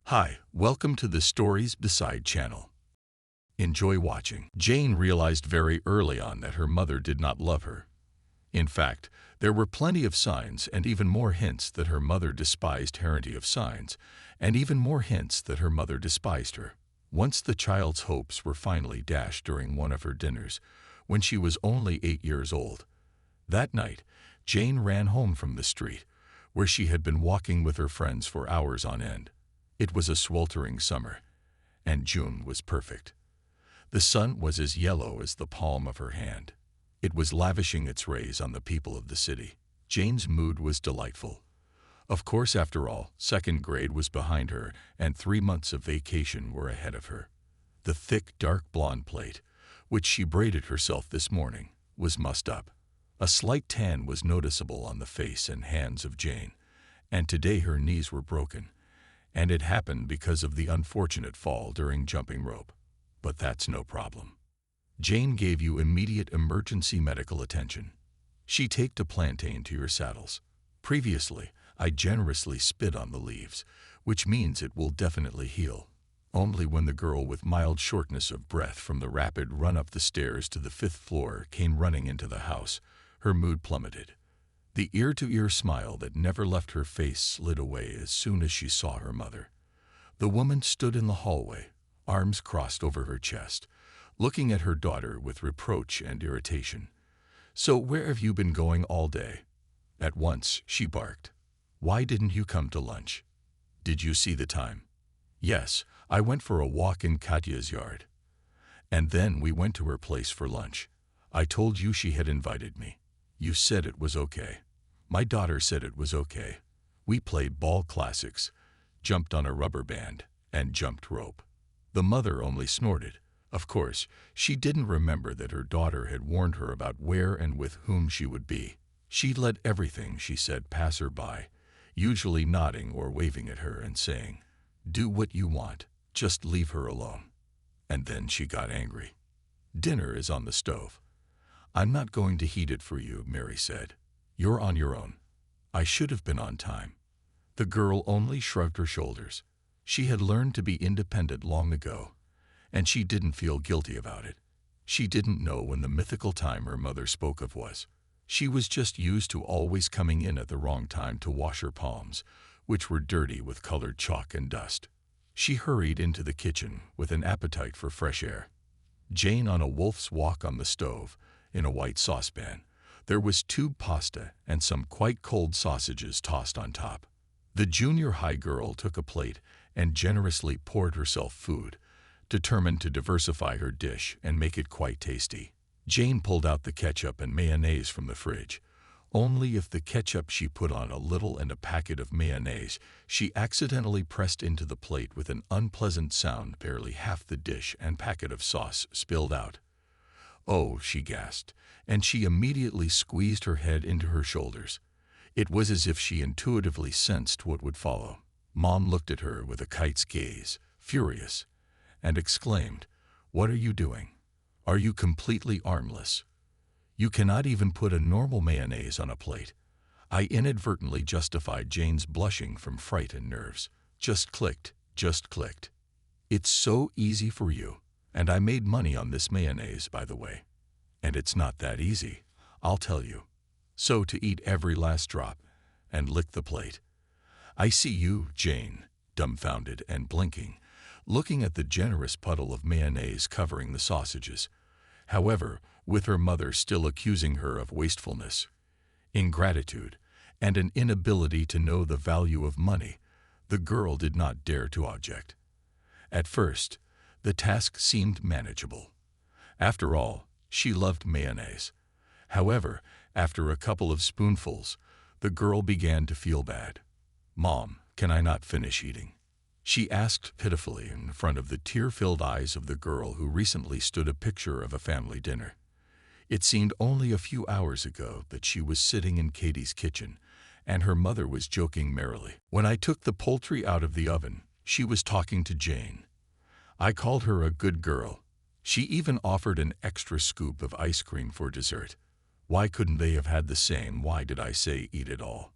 Hi, welcome to the Stories Beside channel. Enjoy watching. Jane realized very early on that her mother did not love her. In fact, there were plenty of signs and even more hints that her mother despised Harrenty of signs, and even more hints that her mother despised her. Once the child's hopes were finally dashed during one of her dinners, when she was only 8 years old. That night, Jane ran home from the street, where she had been walking with her friends for hours on end. It was a sweltering summer, and June was perfect. The sun was as yellow as the palm of her hand. It was lavishing its rays on the people of the city. Jane's mood was delightful. Of course, after all, second grade was behind her, and 3 months of vacation were ahead of her. The thick, dark blonde plait, which she braided herself this morning, was mussed up. A slight tan was noticeable on the face and hands of Jane, and today her knees were broken, and it happened because of the unfortunate fall during jumping rope. But that's no problem. Jane gave you immediate emergency medical attention. She taked a plantain to your saddles. Previously, I generously spit on the leaves, which means it will definitely heal. Only when the girl with mild shortness of breath from the rapid run up the stairs to the 5th floor came running into the house, her mood plummeted. The ear-to-ear smile that never left her face slid away as soon as she saw her mother. The woman stood in the hallway, arms crossed over her chest, looking at her daughter with reproach and irritation. "So where have you been going all day?" At once, she barked. "Why didn't you come to lunch? Did you see the time?" "Yes, I went for a walk in Katya's yard. And then we went to her place for lunch. I told you she had invited me. You said it was okay. My daughter said it was okay. We played ball classics, jumped on a rubber band, and jumped rope." The mother only snorted. Of course, she didn't remember that her daughter had warned her about where and with whom she would be. She let everything she said pass her by, usually nodding or waving at her and saying, "Do what you want, just leave her alone." And then she got angry. "Dinner is on the stove. I'm not going to heat it for you," Mary said. "You're on your own." I should have been on time. The girl only shrugged her shoulders. She had learned to be independent long ago, and she didn't feel guilty about it. She didn't know when the mythical time her mother spoke of was. She was just used to always coming in at the wrong time to wash her palms, which were dirty with colored chalk and dust. She hurried into the kitchen with an appetite for fresh air. Jane on a wolf's walk on the stove, in a white saucepan. There was tube pasta and some quite cold sausages tossed on top. The junior high girl took a plate and generously poured herself food, determined to diversify her dish and make it quite tasty. Jane pulled out the ketchup and mayonnaise from the fridge. Only if the ketchup she put on a little and a packet of mayonnaise she accidentally pressed into the plate with an unpleasant sound. Barely half the dish and packet of sauce spilled out. "Oh," she gasped, and she immediately squeezed her head into her shoulders. It was as if she intuitively sensed what would follow. Mom looked at her with a kite's gaze, furious, and exclaimed, "What are you doing? Are you completely armless? You cannot even put a normal mayonnaise on a plate." I inadvertently justified Jane's blushing from fright and nerves. Just clicked. "It's so easy for you. And I made money on this mayonnaise, by the way. And it's not that easy, I'll tell you. So to eat every last drop and lick the plate." I see you, Jane, dumbfounded and blinking, looking at the generous puddle of mayonnaise covering the sausages. However, with her mother still accusing her of wastefulness, ingratitude, and an inability to know the value of money, the girl did not dare to object. At first, the task seemed manageable. After all, she loved mayonnaise. However, after a couple of spoonfuls, the girl began to feel bad. "Mom, can I not finish eating?" she asked pitifully in front of the tear-filled eyes of the girl who recently stood a picture of a family dinner. It seemed only a few hours ago that she was sitting in Katie's kitchen, and her mother was joking merrily. When I took the poultry out of the oven, she was talking to Jane. I called her a good girl. She even offered an extra scoop of ice cream for dessert. Why couldn't they have had the same? Why did I say eat it all?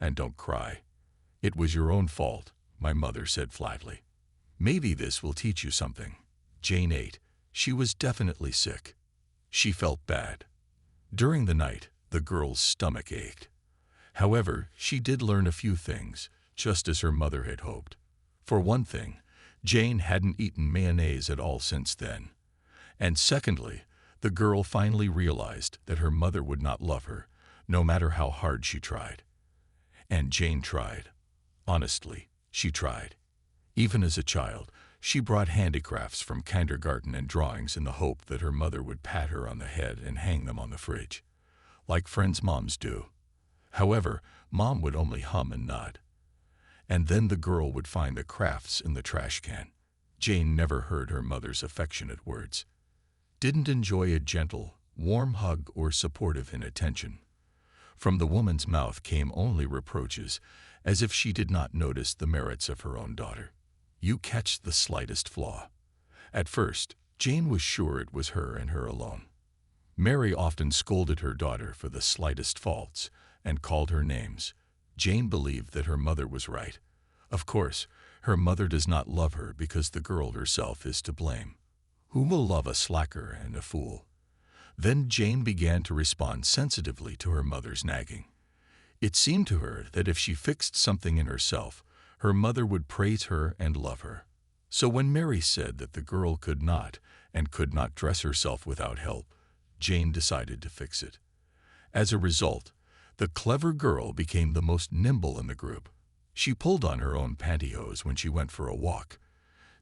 And don't cry. It was your own fault. my mother said flatly. Maybe this will teach you something. Jane ate. She was definitely sick. She felt bad. During the night, the girl's stomach ached. However, she did learn a few things, just as her mother had hoped. For one thing, Jane hadn't eaten mayonnaise at all since then. And secondly, the girl finally realized that her mother would not love her, no matter how hard she tried. And Jane tried. Honestly, she tried. Even as a child, she brought handicrafts from kindergarten and drawings in the hope that her mother would pat her on the head and hang them on the fridge, like friends' moms do. However, Mom would only hum and nod. And then the girl would find the crafts in the trash can. Jane never heard her mother's affectionate words, didn't enjoy a gentle, warm hug or supportive inattention. From the woman's mouth came only reproaches, as if she did not notice the merits of her own daughter. You catch the slightest flaw. At first, Jane was sure it was her and her alone. Mary often scolded her daughter for the slightest faults and called her names. Jane believed that her mother was right. Of course, her mother does not love her because the girl herself is to blame. Who will love a slacker and a fool? Then Jane began to respond sensitively to her mother's nagging. It seemed to her that if she fixed something in herself, her mother would praise her and love her. So when Mary said that the girl could not dress herself without help, Jane decided to fix it. As a result, the clever girl became the most nimble in the group. She pulled on her own pantyhose when she went for a walk,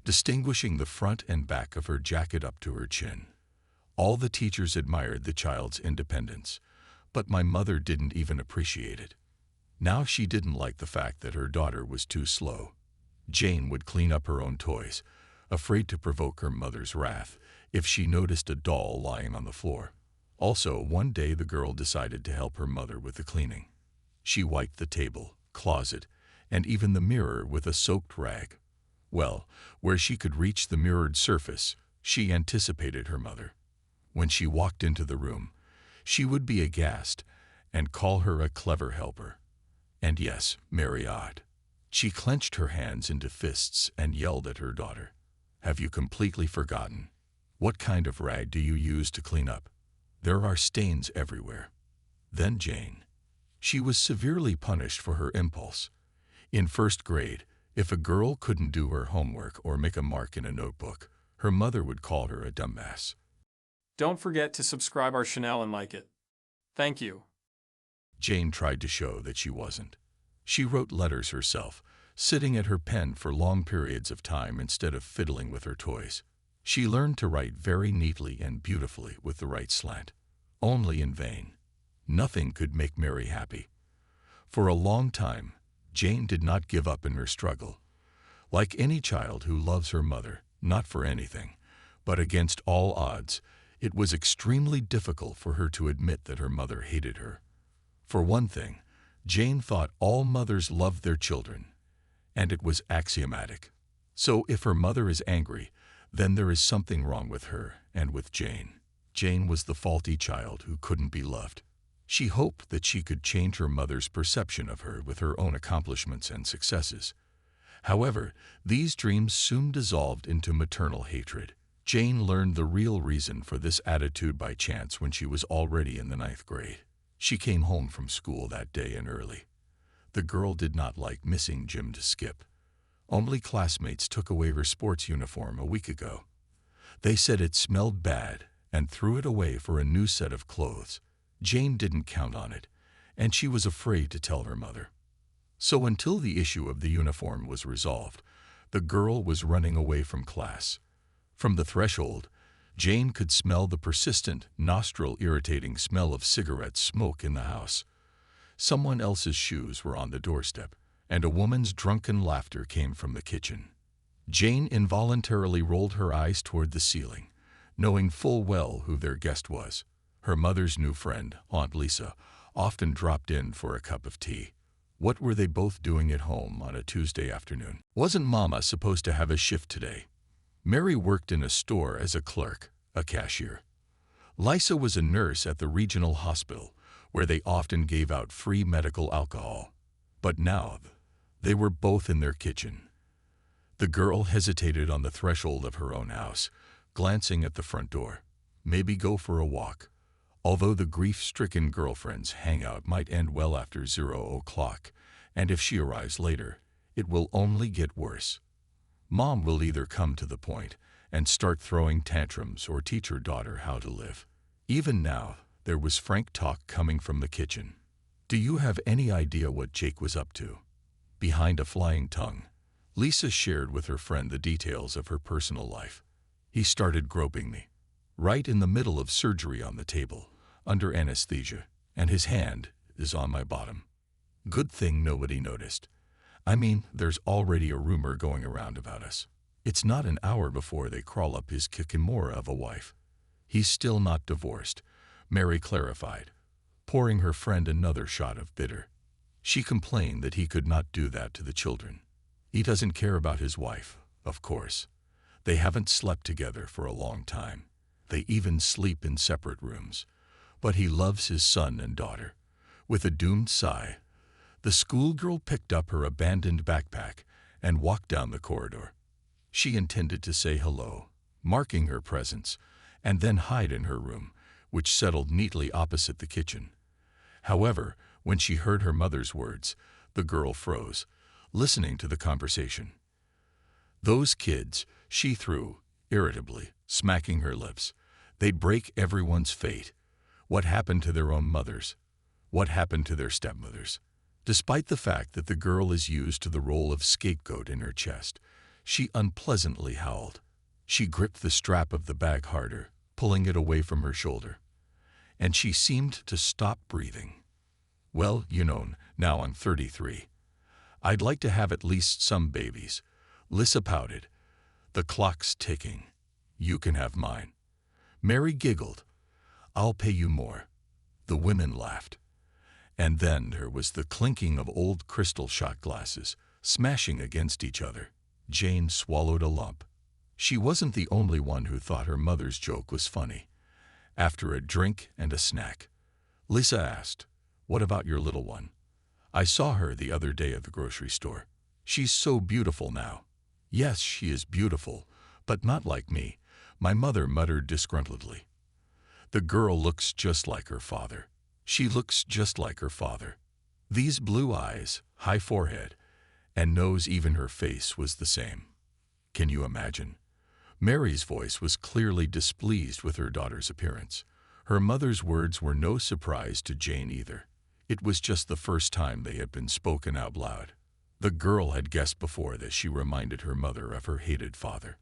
distinguishing the front and back of her jacket up to her chin. All the teachers admired the child's independence, but my mother didn't even appreciate it. Now she didn't like the fact that her daughter was too slow. Jane would clean up her own toys, afraid to provoke her mother's wrath if she noticed a doll lying on the floor. Also, one day the girl decided to help her mother with the cleaning. She wiped the table, closet, and even the mirror with a soaked rag. Well, where she could reach the mirrored surface, she anticipated her mother. When she walked into the room, she would be aghast and call her a clever helper. And yes, Mary awed. She clenched her hands into fists and yelled at her daughter. Have you completely forgotten? What kind of rag do you use to clean up? There are stains everywhere. Then Jane. She was severely punished for her impulse. In first grade, if a girl couldn't do her homework or make a mark in a notebook, her mother would call her a dumbass. Don't forget to subscribe our channel and like it. Thank you. Jane tried to show that she wasn't. She wrote letters herself, sitting at her pen for long periods of time instead of fiddling with her toys. She learned to write very neatly and beautifully with the right slant. Only in vain. Nothing could make Mary happy. For a long time, Jane did not give up in her struggle. Like any child who loves her mother, not for anything, but against all odds, it was extremely difficult for her to admit that her mother hated her. For one thing, Jane thought all mothers loved their children, and it was axiomatic. So if her mother is angry, then there is something wrong with her and with Jane. Jane was the faulty child who couldn't be loved. She hoped that she could change her mother's perception of her with her own accomplishments and successes. However, these dreams soon dissolved into maternal hatred. Jane learned the real reason for this attitude by chance when she was already in the 9th grade. She came home from school that day and early. The girl did not like missing gym to skip. Only classmates took away her sports uniform a week ago. They said it smelled bad and threw it away for a new set of clothes. Jane didn't count on it, and she was afraid to tell her mother. So until the issue of the uniform was resolved, the girl was running away from class. From the threshold, Jane could smell the persistent, nostril-irritating smell of cigarette smoke in the house. Someone else's shoes were on the doorstep, and a woman's drunken laughter came from the kitchen. Jane involuntarily rolled her eyes toward the ceiling, knowing full well who their guest was. Her mother's new friend, Aunt Lisa, often dropped in for a cup of tea. What were they both doing at home on a Tuesday afternoon? Wasn't Mama supposed to have a shift today? Mary worked in a store as a clerk, a cashier. Lisa was a nurse at the regional hospital, where they often gave out free medical alcohol. But now, They were both in their kitchen. The girl hesitated on the threshold of her own house, glancing at the front door. Maybe go for a walk. Although the grief-stricken girlfriend's hangout might end well after 0 o'clock, and if she arrives later, it will only get worse. Mom will either come to the point and start throwing tantrums or teach her daughter how to live. Even now, there was frank talk coming from the kitchen. Do you have any idea what Jake was up to? Behind a flying tongue, Lisa shared with her friend the details of her personal life. He started groping me, right in the middle of surgery on the table, under anesthesia, and his hand is on my bottom. Good thing nobody noticed. I mean, there's already a rumor going around about us. It's not an hour before they crawl up his kikimora of a wife. He's still not divorced, Mary clarified, pouring her friend another shot of bitter. She complained that he could not do that to the children. He doesn't care about his wife, of course. They haven't slept together for a long time. They even sleep in separate rooms. But he loves his son and daughter. With a doomed sigh, the schoolgirl picked up her abandoned backpack and walked down the corridor. She intended to say hello, marking her presence, and then hide in her room, which settled neatly opposite the kitchen. However, when she heard her mother's words, the girl froze, listening to the conversation. Those kids, she threw, irritably, smacking her lips. They'd break everyone's fate. What happened to their own mothers? What happened to their stepmothers? Despite the fact that the girl is used to the role of scapegoat in her chest, she unpleasantly howled. She gripped the strap of the bag harder, pulling it away from her shoulder. And she seemed to stop breathing. Well, you know, now I'm 33. I'd like to have at least some babies. Lisa pouted. The clock's ticking. You can have mine. Mary giggled. I'll pay you more. The women laughed. And then there was the clinking of old crystal shot glasses, smashing against each other. Jane swallowed a lump. She wasn't the only one who thought her mother's joke was funny. After a drink and a snack, Lisa asked, "What about your little one? I saw her the other day at the grocery store. She's so beautiful now." "Yes, she is beautiful, but not like me," my mother muttered disgruntledly. "The girl looks just like her father. She looks just like her father. These blue eyes, high forehead, and nose, even her face was the same. Can you imagine?" Mary's voice was clearly displeased with her daughter's appearance. Her mother's words were no surprise to Jane either. It was just the first time they had been spoken out loud. The girl had guessed before that she reminded her mother of her hated father.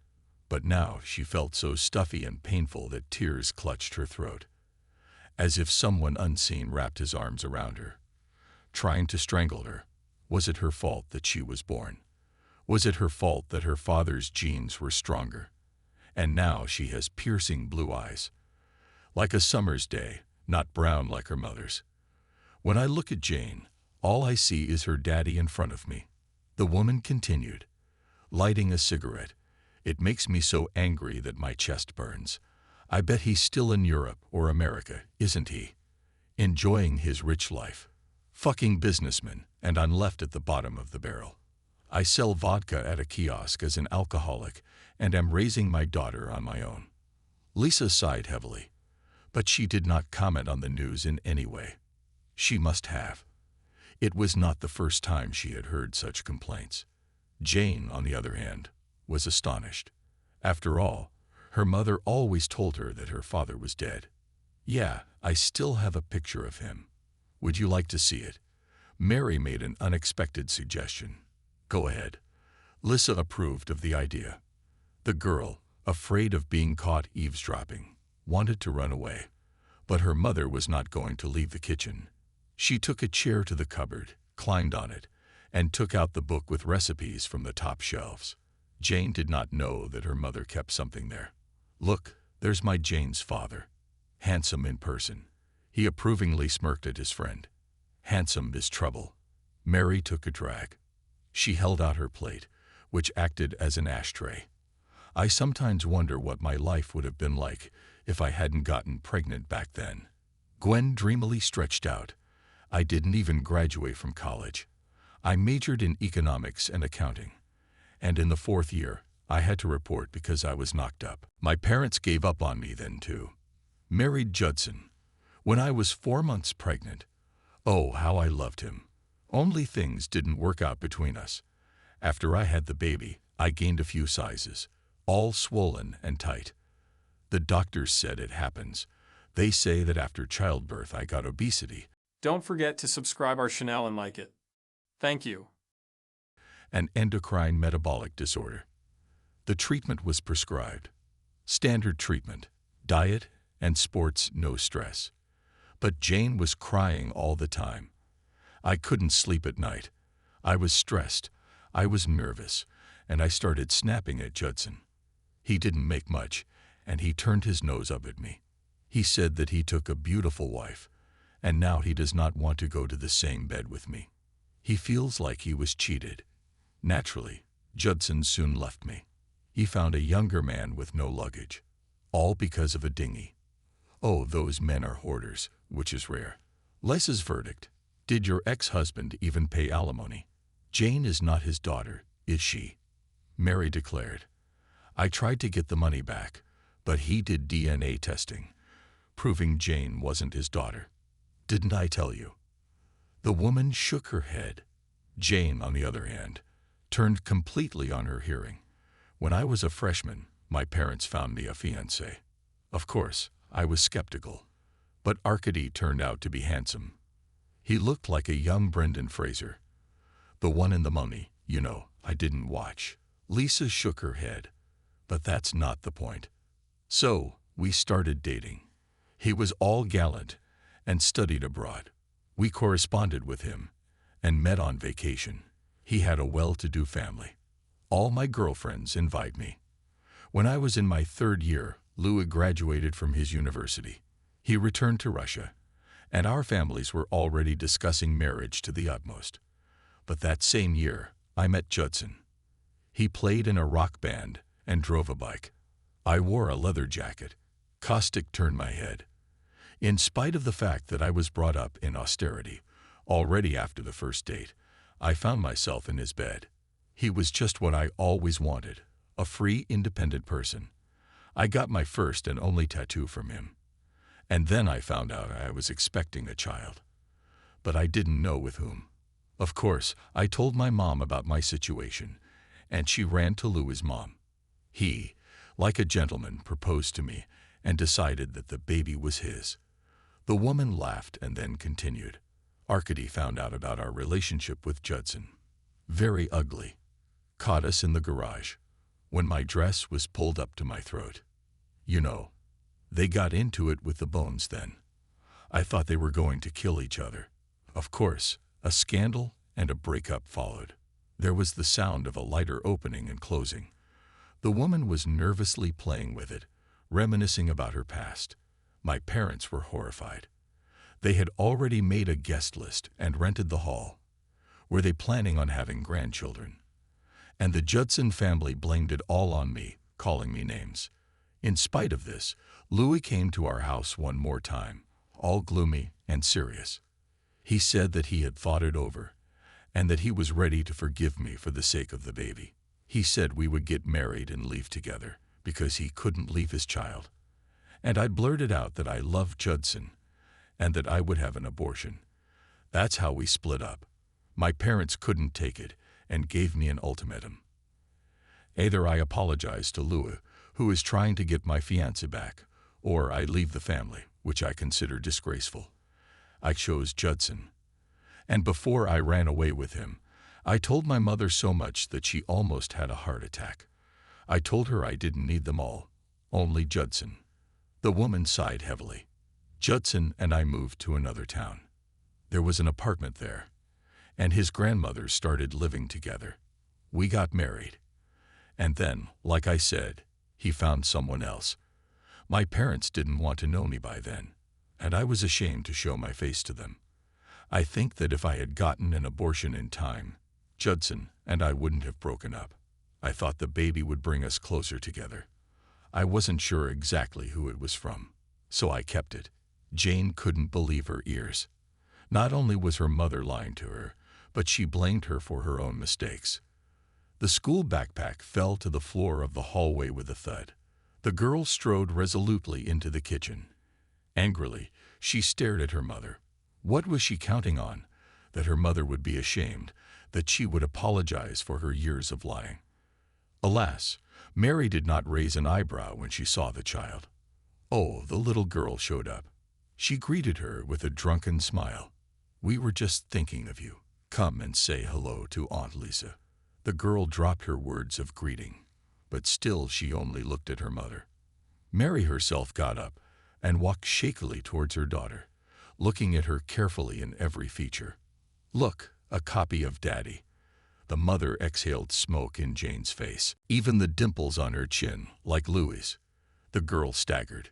But now she felt so stuffy and painful that tears clutched her throat. As if someone unseen wrapped his arms around her, trying to strangle her. Was it her fault that she was born? Was it her fault that her father's genes were stronger? And now she has piercing blue eyes. Like a summer's day, not brown like her mother's. When I look at Jane, all I see is her daddy in front of me. The woman continued, lighting a cigarette. "It makes me so angry that my chest burns. I bet he's still in Europe or America, isn't he? Enjoying his rich life. Fucking businessman, and I'm left at the bottom of the barrel. I sell vodka at a kiosk as an alcoholic and am raising my daughter on my own." Lisa sighed heavily, but she did not comment on the news in any way. She must have. It was not the first time she had heard such complaints. Jane, on the other hand, was astonished. After all, her mother always told her that her father was dead. "Yeah, I still have a picture of him. Would you like to see it?" Mary made an unexpected suggestion. "Go ahead." Lisa approved of the idea. The girl, afraid of being caught eavesdropping, wanted to run away, but her mother was not going to leave the kitchen. She took a chair to the cupboard, climbed on it, and took out the book with recipes from the top shelves. Jane did not know that her mother kept something there. "Look, there's my Jane's father. Handsome in person." He approvingly smirked at his friend. "Handsome is trouble." Mary took a drag. She held out her plate, which acted as an ashtray. "I sometimes wonder what my life would have been like if I hadn't gotten pregnant back then." Gwen dreamily stretched out. "I didn't even graduate from college. I majored in economics and accounting, and in the 4th year, I had to report because I was knocked up. My parents gave up on me then too. Married Judson. When I was 4 months pregnant. Oh, how I loved him. Only things didn't work out between us. After I had the baby, I gained a few sizes, all swollen and tight. The doctors said it happens. They say that after childbirth I got obesity. Don't forget to subscribe our channel and like it. Thank you. An endocrine metabolic disorder. The treatment was prescribed. Standard treatment, diet, and sports, no stress. But Jane was crying all the time. I couldn't sleep at night. I was stressed, I was nervous, and I started snapping at Judson. He didn't make much, and he turned his nose up at me. He said that he took a beautiful wife, and now he does not want to go to the same bed with me. He feels like he was cheated. Naturally, Judson soon left me. He found a younger man with no luggage, all because of a dinghy. Oh, those men are hoarders, which is rare. Lisa's verdict. Did your ex-husband even pay alimony? Jane is not his daughter, is she? Mary declared. I tried to get the money back, but he did DNA testing, proving Jane wasn't his daughter. Didn't I tell you? The woman shook her head. Jane, on the other hand, turned completely on her hearing. When I was a freshman, my parents found me a fiancé. Of course, I was skeptical, but Arcady turned out to be handsome. He looked like a young Brendan Fraser. The one in The Mummy, you know, I didn't watch. Lisa shook her head, but that's not the point. So, we started dating. He was all gallant and studied abroad. We corresponded with him and met on vacation. He had a well-to-do family. All my girlfriends invite me. When I was in my 3rd year, Louis graduated from his university. He returned to Russia, and our families were already discussing marriage to the utmost. But that same year, I met Judson. He played in a rock band and drove a bike. I wore a leather jacket. Caustic turned my head. In spite of the fact that I was brought up in austerity, already after the first date, I found myself in his bed. He was just what I always wanted, a free, independent person. I got my first and only tattoo from him. And then I found out I was expecting a child. But I didn't know with whom. Of course, I told my mom about my situation, and she ran to Louis's mom. He, like a gentleman, proposed to me and decided that the baby was his. The woman laughed and then continued. Arcady found out about our relationship with Judson. Very ugly. Caught us in the garage, when my dress was pulled up to my throat. You know, they got into it with the Bones then. I thought they were going to kill each other. Of course, a scandal and a breakup followed. There was the sound of a lighter opening and closing. The woman was nervously playing with it, reminiscing about her past. My parents were horrified. They had already made a guest list and rented the hall. Were they planning on having grandchildren? And the Judson family blamed it all on me, calling me names. In spite of this, Louis came to our house one more time, all gloomy and serious. He said that he had thought it over, and that he was ready to forgive me for the sake of the baby. He said we would get married and leave together, because he couldn't leave his child. And I blurted out that I loved Judson, and that I would have an abortion. That's how we split up. My parents couldn't take it, and gave me an ultimatum. Either I apologize to Louis, who is trying to get my fiancé back, or I leave the family, which I consider disgraceful. I chose Judson. And before I ran away with him, I told my mother so much that she almost had a heart attack. I told her I didn't need them all, only Judson. The woman sighed heavily. Judson and I moved to another town. There was an apartment there, and his grandmother started living together. We got married. And then, like I said, he found someone else. My parents didn't want to know me by then, and I was ashamed to show my face to them. I think that if I had gotten an abortion in time, Judson and I wouldn't have broken up. I thought the baby would bring us closer together. I wasn't sure exactly who it was from, so I kept it. Jane couldn't believe her ears. Not only was her mother lying to her, but she blamed her for her own mistakes. The school backpack fell to the floor of the hallway with a thud. The girl strode resolutely into the kitchen. Angrily, she stared at her mother. What was she counting on? That her mother would be ashamed, that she would apologize for her years of lying. Alas, Mary did not raise an eyebrow when she saw the child. Oh, the little girl showed up. She greeted her with a drunken smile. "We were just thinking of you. Come and say hello to Aunt Lisa." The girl dropped her words of greeting, but still she only looked at her mother. Mary herself got up and walked shakily towards her daughter, looking at her carefully in every feature. "Look, a copy of Daddy." The mother exhaled smoke in Jane's face, even the dimples on her chin, like Louie's. The girl staggered,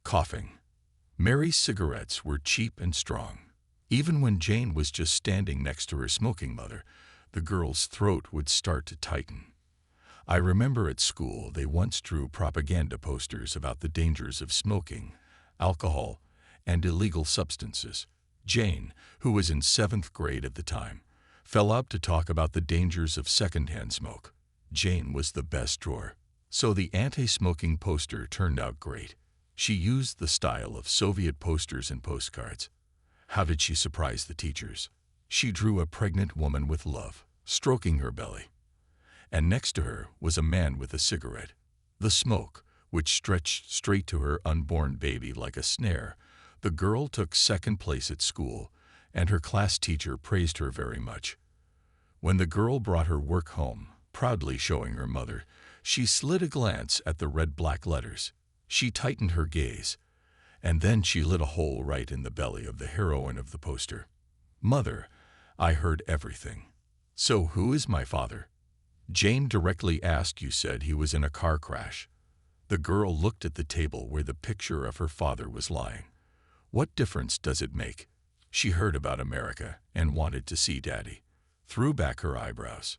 coughing. Mary's cigarettes were cheap and strong. Even when Jane was just standing next to her smoking mother, the girl's throat would start to tighten. I remember at school they once drew propaganda posters about the dangers of smoking, alcohol, and illegal substances. Jane, who was in 7th grade at the time, fell out to talk about the dangers of secondhand smoke. Jane was the best drawer, so the anti-smoking poster turned out great. She used the style of Soviet posters and postcards. How did she surprise the teachers? She drew a pregnant woman with love, stroking her belly. And next to her was a man with a cigarette. The smoke, which stretched straight to her unborn baby like a snare. The girl took 2nd place at school, and her class teacher praised her very much. When the girl brought her work home, proudly showing her mother, she slid a glance at the red-black letters. She tightened her gaze, and then she lit a hole right in the belly of the heroine of the poster. "Mother, I heard everything." "So who is my father?" Jane directly asked. "You said he was in a car crash." The girl looked at the table where the picture of her father was lying. "What difference does it make?" She heard about America and wanted to see Daddy. Threw back her eyebrows.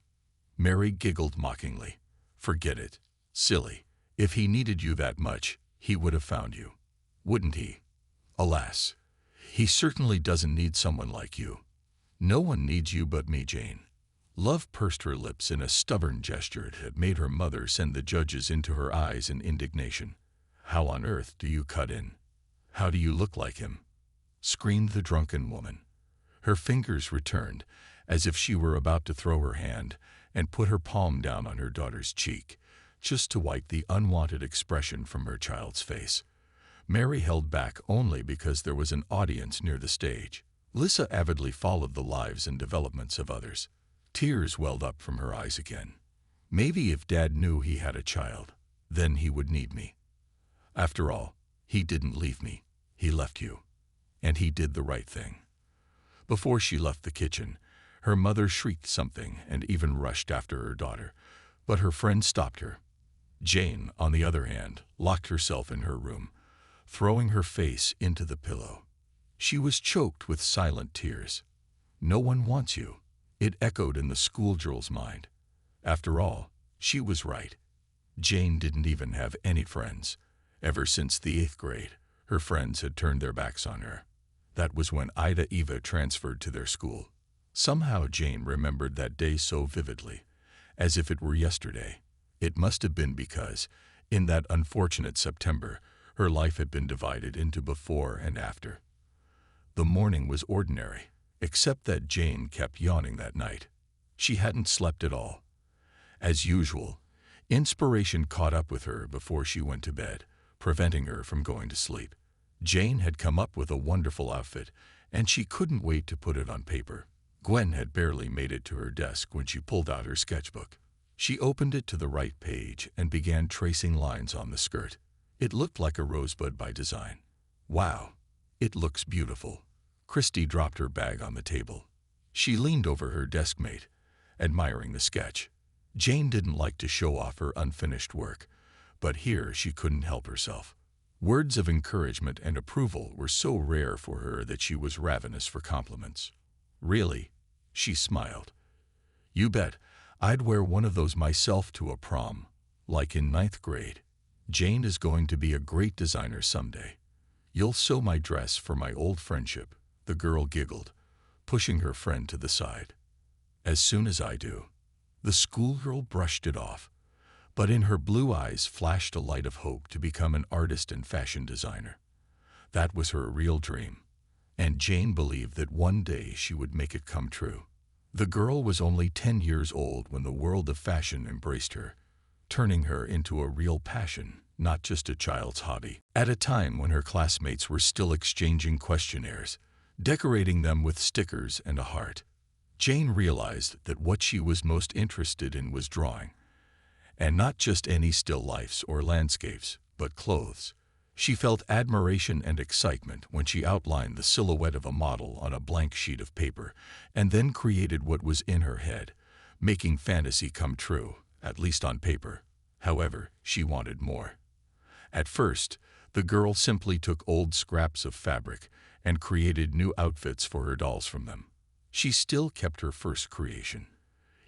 Mary giggled mockingly. "Forget it. Silly. If he needed you that much, he would have found you. Wouldn't he? Alas, he certainly doesn't need someone like you." "No one needs you but me, Jane." Love pursed her lips in a stubborn gesture that made her mother send the judges into her eyes in indignation. "How on earth do you cut in? How do you look like him?" screamed the drunken woman. Her fingers returned, as if she were about to throw her hand, and put her palm down on her daughter's cheek, just to wipe the unwanted expression from her child's face. Mary held back only because there was an audience near the stage. Lisa avidly followed the lives and developments of others. Tears welled up from her eyes again. "Maybe if Dad knew he had a child, then he would need me. After all, he didn't leave me. He left you. And he did the right thing." Before she left the kitchen, her mother shrieked something and even rushed after her daughter, but her friend stopped her. Jane, on the other hand, locked herself in her room, throwing her face into the pillow. She was choked with silent tears. "No one wants you." It echoed in the schoolgirl's mind. After all, she was right. Jane didn't even have any friends. Ever since the 8th grade, her friends had turned their backs on her. That was when Ida Eva transferred to their school. Somehow Jane remembered that day so vividly, as if it were yesterday. It must have been because, in that unfortunate September, her life had been divided into before and after. The morning was ordinary, except that Jane kept yawning that night. She hadn't slept at all. As usual, inspiration caught up with her before she went to bed, preventing her from going to sleep. Jane had come up with a wonderful outfit, and she couldn't wait to put it on paper. Gwen had barely made it to her desk when she pulled out her sketchbook. She opened it to the right page and began tracing lines on the skirt. It looked like a rosebud by design. "Wow, it looks beautiful." Christy dropped her bag on the table. She leaned over her deskmate, admiring the sketch. Jane didn't like to show off her unfinished work, but here she couldn't help herself. Words of encouragement and approval were so rare for her that she was ravenous for compliments. "Really?" she smiled. "You bet. I'd wear one of those myself to a prom, like in 9th grade. Jane is going to be a great designer someday. You'll sew my dress for my old friendship." The girl giggled, pushing her friend to the side. As soon as I do. The schoolgirl brushed it off, but in her blue eyes flashed a light of hope to become an artist and fashion designer. That was her real dream, and Jane believed that one day she would make it come true. The girl was only 10 years old when the world of fashion embraced her, turning her into a real passion, not just a child's hobby. At a time when her classmates were still exchanging questionnaires, decorating them with stickers and a heart, Jane realized that what she was most interested in was drawing. And not just any still lifes or landscapes, but clothes. She felt admiration and excitement when she outlined the silhouette of a model on a blank sheet of paper and then created what was in her head, making fantasy come true, at least on paper. However, she wanted more. At first, the girl simply took old scraps of fabric and created new outfits for her dolls from them. She still kept her first creation.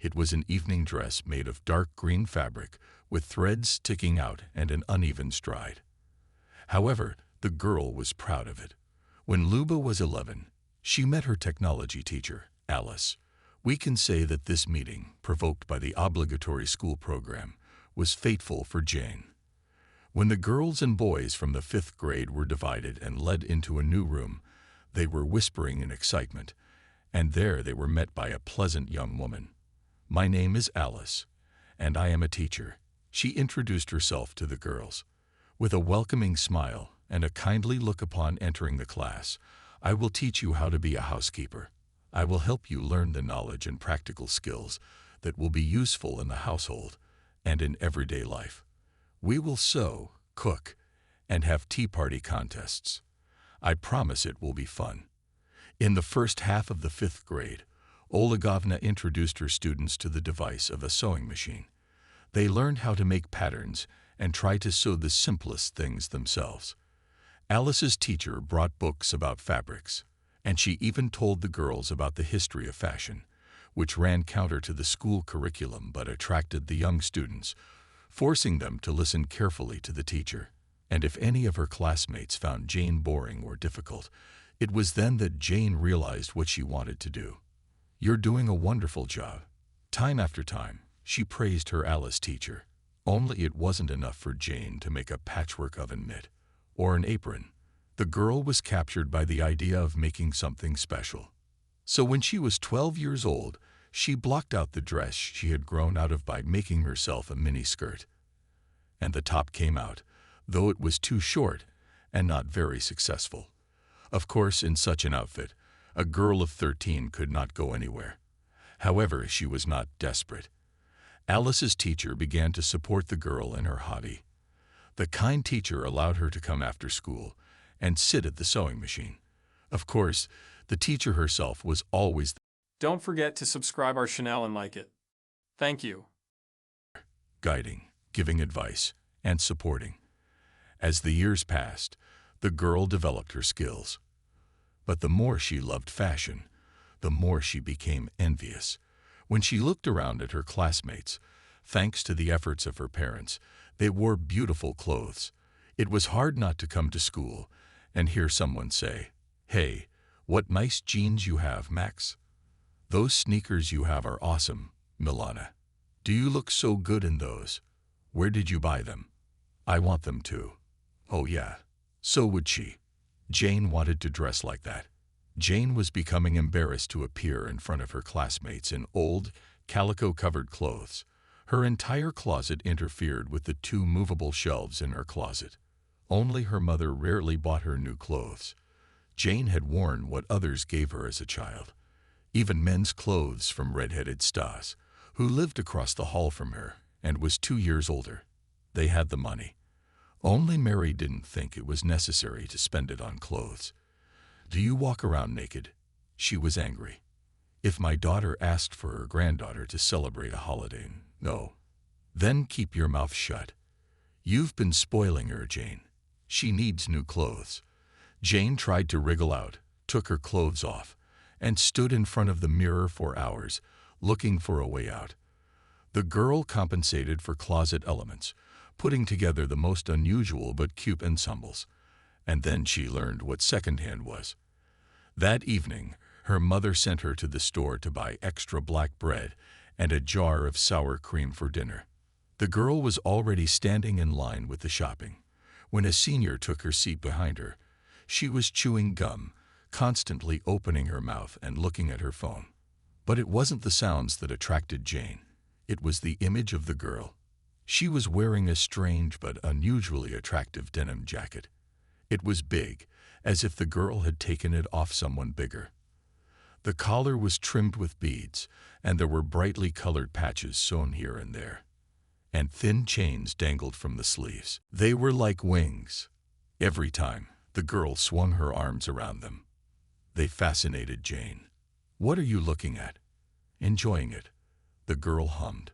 It was an evening dress made of dark green fabric with threads sticking out and an uneven stride. However, the girl was proud of it. When Luba was 11, she met her technology teacher, Alice. We can say that this meeting, provoked by the obligatory school program, was fateful for Jane. When the girls and boys from the 5th grade were divided and led into a new room, they were whispering in excitement, and there they were met by a pleasant young woman. "My name is Alice, and I am a teacher," she introduced herself to the girls. With a welcoming smile and a kindly look upon entering the class, "I will teach you how to be a housekeeper. I will help you learn the knowledge and practical skills that will be useful in the household and in everyday life. We will sew, cook, and have tea party contests. I promise it will be fun." In the first half of the 5th grade, Oligovna introduced her students to the device of a sewing machine. They learned how to make patterns and try to sew the simplest things themselves. Alice's teacher brought books about fabrics, and she even told the girls about the history of fashion, which ran counter to the school curriculum but attracted the young students, forcing them to listen carefully to the teacher. And if any of her classmates found Jane boring or difficult, it was then that Jane realized what she wanted to do. "You're doing a wonderful job." Time after time, she praised her Alice teacher. Only it wasn't enough for Jane to make a patchwork oven mitt or an apron. The girl was captured by the idea of making something special. So when she was 12 years old, she blocked out the dress she had grown out of by making herself a mini skirt. And the top came out, though it was too short and not very successful. Of course, in such an outfit, a girl of 13 could not go anywhere. However, she was not desperate. Alice's teacher began to support the girl in her hobby. The kind teacher allowed her to come after school and sit at the sewing machine. Of course, the teacher herself was always there, Don't forget to subscribe our channel and like it. Thank you. guiding, giving advice, and supporting. As the years passed, the girl developed her skills. But the more she loved fashion, the more she became envious. When she looked around at her classmates, thanks to the efforts of her parents, they wore beautiful clothes. It was hard not to come to school and hear someone say, "Hey, what nice jeans you have, Max. Those sneakers you have are awesome, Milana. Do you look so good in those? Where did you buy them? I want them too." Oh yeah, so would she. Jane wanted to dress like that. Jane was becoming embarrassed to appear in front of her classmates in old, calico-covered clothes. Her entire closet interfered with the 2 movable shelves in her closet. Only her mother rarely bought her new clothes. Jane had worn what others gave her as a child. Even men's clothes from red-headed Stas, who lived across the hall from her and was 2 years older. They had the money. Only Mary didn't think it was necessary to spend it on clothes. "Do you walk around naked?" She was angry. If my daughter asked for her granddaughter to celebrate a holiday, no. Then keep your mouth shut. You've been spoiling her, Jane. She needs new clothes. Jane tried to wriggle out, took her clothes off, and stood in front of the mirror for hours, looking for a way out. The girl compensated for closet elements, putting together the most unusual but cute ensembles. And then she learned what secondhand was. That evening, Her mother sent her to the store to buy extra black bread and a jar of sour cream for dinner. The girl was already standing in line with the shopping when a senior took her seat behind her. She was chewing gum, constantly opening her mouth and looking at her phone. But it wasn't the sounds that attracted Jane. It was the image of the girl. She was wearing a strange but unusually attractive denim jacket. It was big, as if the girl had taken it off someone bigger. The collar was trimmed with beads, and there were brightly colored patches sewn here and there. And thin chains dangled from the sleeves. They were like wings. Every time, the girl swung her arms around them. They fascinated Jane. "What are you looking at?" "Enjoying it," the girl hummed.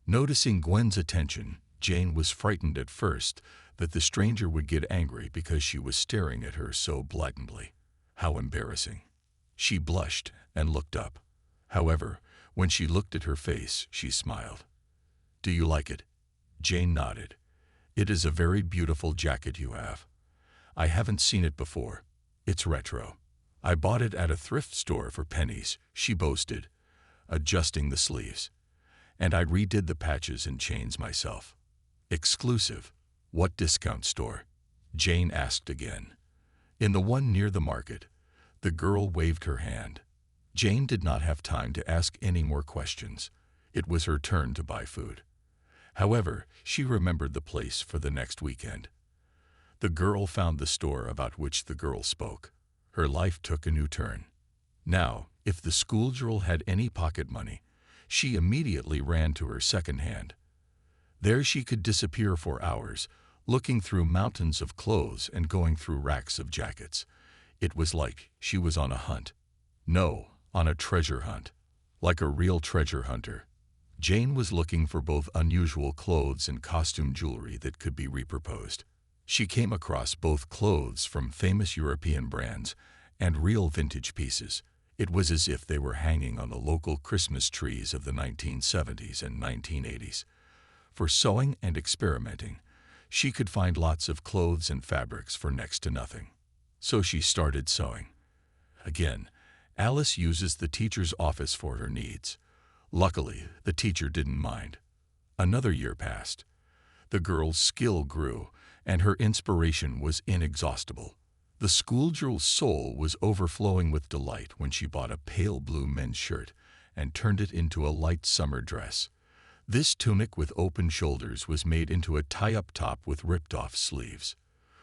Noticing Gwen's attention, Jane was frightened at first that the stranger would get angry because she was staring at her so blatantly. How embarrassing. She blushed and looked up. However, when she looked at her face, she smiled. "Do you like it?" Jane nodded. "It is a very beautiful jacket you have. I haven't seen it before. It's retro. I bought it at a thrift store for pennies," she boasted, adjusting the sleeves. "And I redid the patches and chains myself." "Exclusive. What discount store?" Jane asked again. "In the one near the market." The girl waved her hand. Jane did not have time to ask any more questions. It was her turn to buy food. However, she remembered the place for the next weekend. The girl found the store about which the girl spoke. Her life took a new turn. Now, if the schoolgirl had any pocket money, she immediately ran to her second hand. There she could disappear for hours, looking through mountains of clothes and going through racks of jackets. It was like she was on a hunt. No, on a treasure hunt. Like a real treasure hunter. Jane was looking for both unusual clothes and costume jewelry that could be repurposed. She came across both clothes from famous European brands and real vintage pieces. It was as if they were hanging on the local Christmas trees of the 1970s and 1980s. For sewing and experimenting, she could find lots of clothes and fabrics for next to nothing. So she started sewing. Again, Alice uses the teacher's office for her needs. Luckily, the teacher didn't mind. Another year passed. The girl's skill grew, and her inspiration was inexhaustible. The schoolgirl's soul was overflowing with delight when she bought a pale blue men's shirt and turned it into a light summer dress. This tunic with open shoulders was made into a tie-up top with ripped-off sleeves.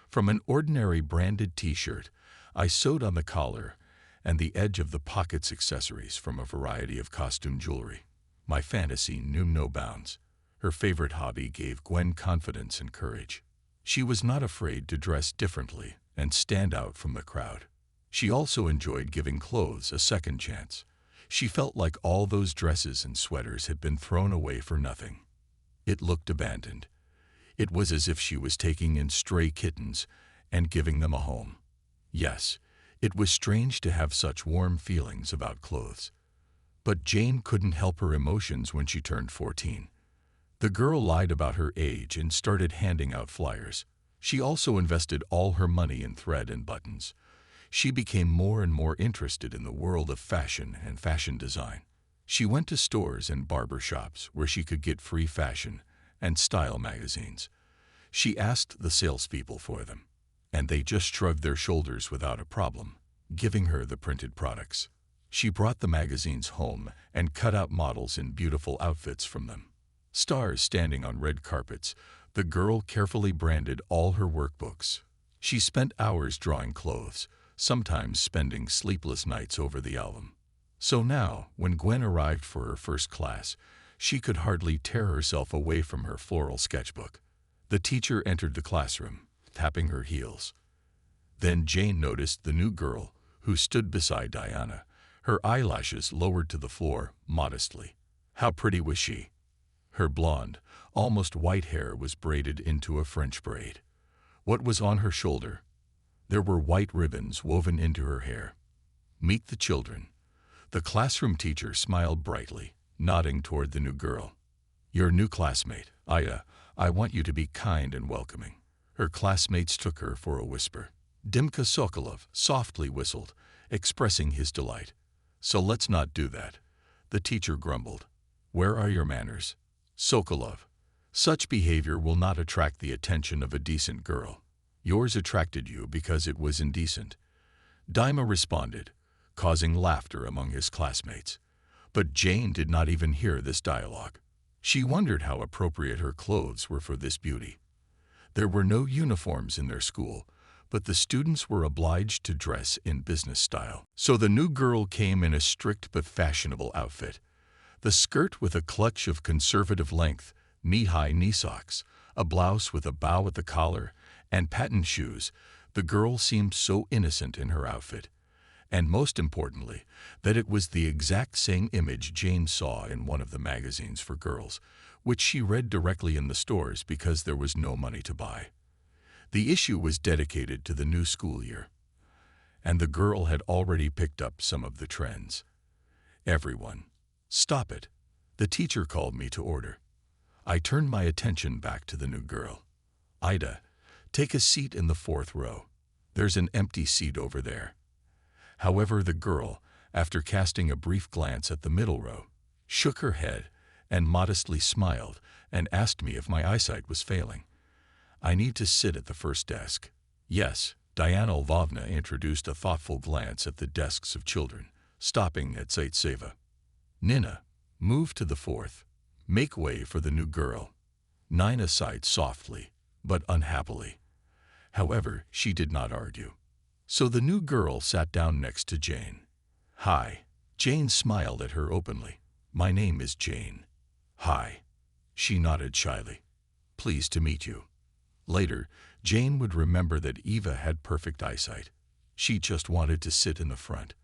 From an ordinary branded t-shirt, I sewed on the collar and the edge of the pockets accessories from a variety of costume jewelry. My fantasy knew no bounds. Her favorite hobby gave Gwen confidence and courage. She was not afraid to dress differently and stand out from the crowd. She also enjoyed giving clothes a second chance. She felt like all those dresses and sweaters had been thrown away for nothing. It looked abandoned. It was as if she was taking in stray kittens and giving them a home. Yes, it was strange to have such warm feelings about clothes. But Jane couldn't help her emotions when she turned 14. The girl lied about her age and started handing out flyers. She also invested all her money in thread and buttons. She became more and more interested in the world of fashion and fashion design. She went to stores and barber shops where she could get free fashion and style magazines. She asked the salespeople for them, and they just shrugged their shoulders without a problem, giving her the printed products. She brought the magazines home and cut out models in beautiful outfits from them. Stars standing on red carpets, the girl carefully branded all her workbooks. She spent hours drawing clothes, sometimes spending sleepless nights over the album. So now, when Gwen arrived for her first class, she could hardly tear herself away from her floral sketchbook. The teacher entered the classroom, tapping her heels. Then Jane noticed the new girl, who stood beside Diana, her eyelashes lowered to the floor modestly. How pretty was she? Her blonde, almost white hair was braided into a French braid. What was on her shoulder? There were white ribbons woven into her hair. Meet the children. The classroom teacher smiled brightly, nodding toward the new girl. Your new classmate, Ida. I want you to be kind and welcoming. Her classmates took her for a whisper. Dimka Sokolov softly whistled, expressing his delight. So let's not do that. The teacher grumbled. Where are your manners? Sokolov. Such behavior will not attract the attention of a decent girl. Yours attracted you because it was indecent. Dima responded, causing laughter among his classmates. But Jane did not even hear this dialogue. She wondered how appropriate her clothes were for this beauty. There were no uniforms in their school, but the students were obliged to dress in business style. So the new girl came in a strict but fashionable outfit. The skirt with a clutch of conservative length, knee-high knee socks, a blouse with a bow at the collar, and patent shoes. The girl seemed so innocent in her outfit. And most importantly, that it was the exact same image Jane saw in one of the magazines for girls, which she read directly in the stores because there was no money to buy. The issue was dedicated to the new school year, and the girl had already picked up some of the trends. Everyone, stop it. The teacher called me to order. I turned my attention back to the new girl. Ida, take a seat in the 4th row. There's an empty seat over there. However, the girl, after casting a brief glance at the middle row, shook her head and modestly smiled and asked me if my eyesight was failing. I need to sit at the first desk. Yes, Diana Lvovna introduced a thoughtful glance at the desks of children, stopping at Zaitseva. Nina, move to the 4th. Make way for the new girl. Nina sighed softly, but unhappily. However, she did not argue. So the new girl sat down next to Jane. Hi. Jane smiled at her openly. My name is Jane. Hi. She nodded shyly. Pleased to meet you. Later, Jane would remember that Eva had perfect eyesight. She just wanted to sit in the front.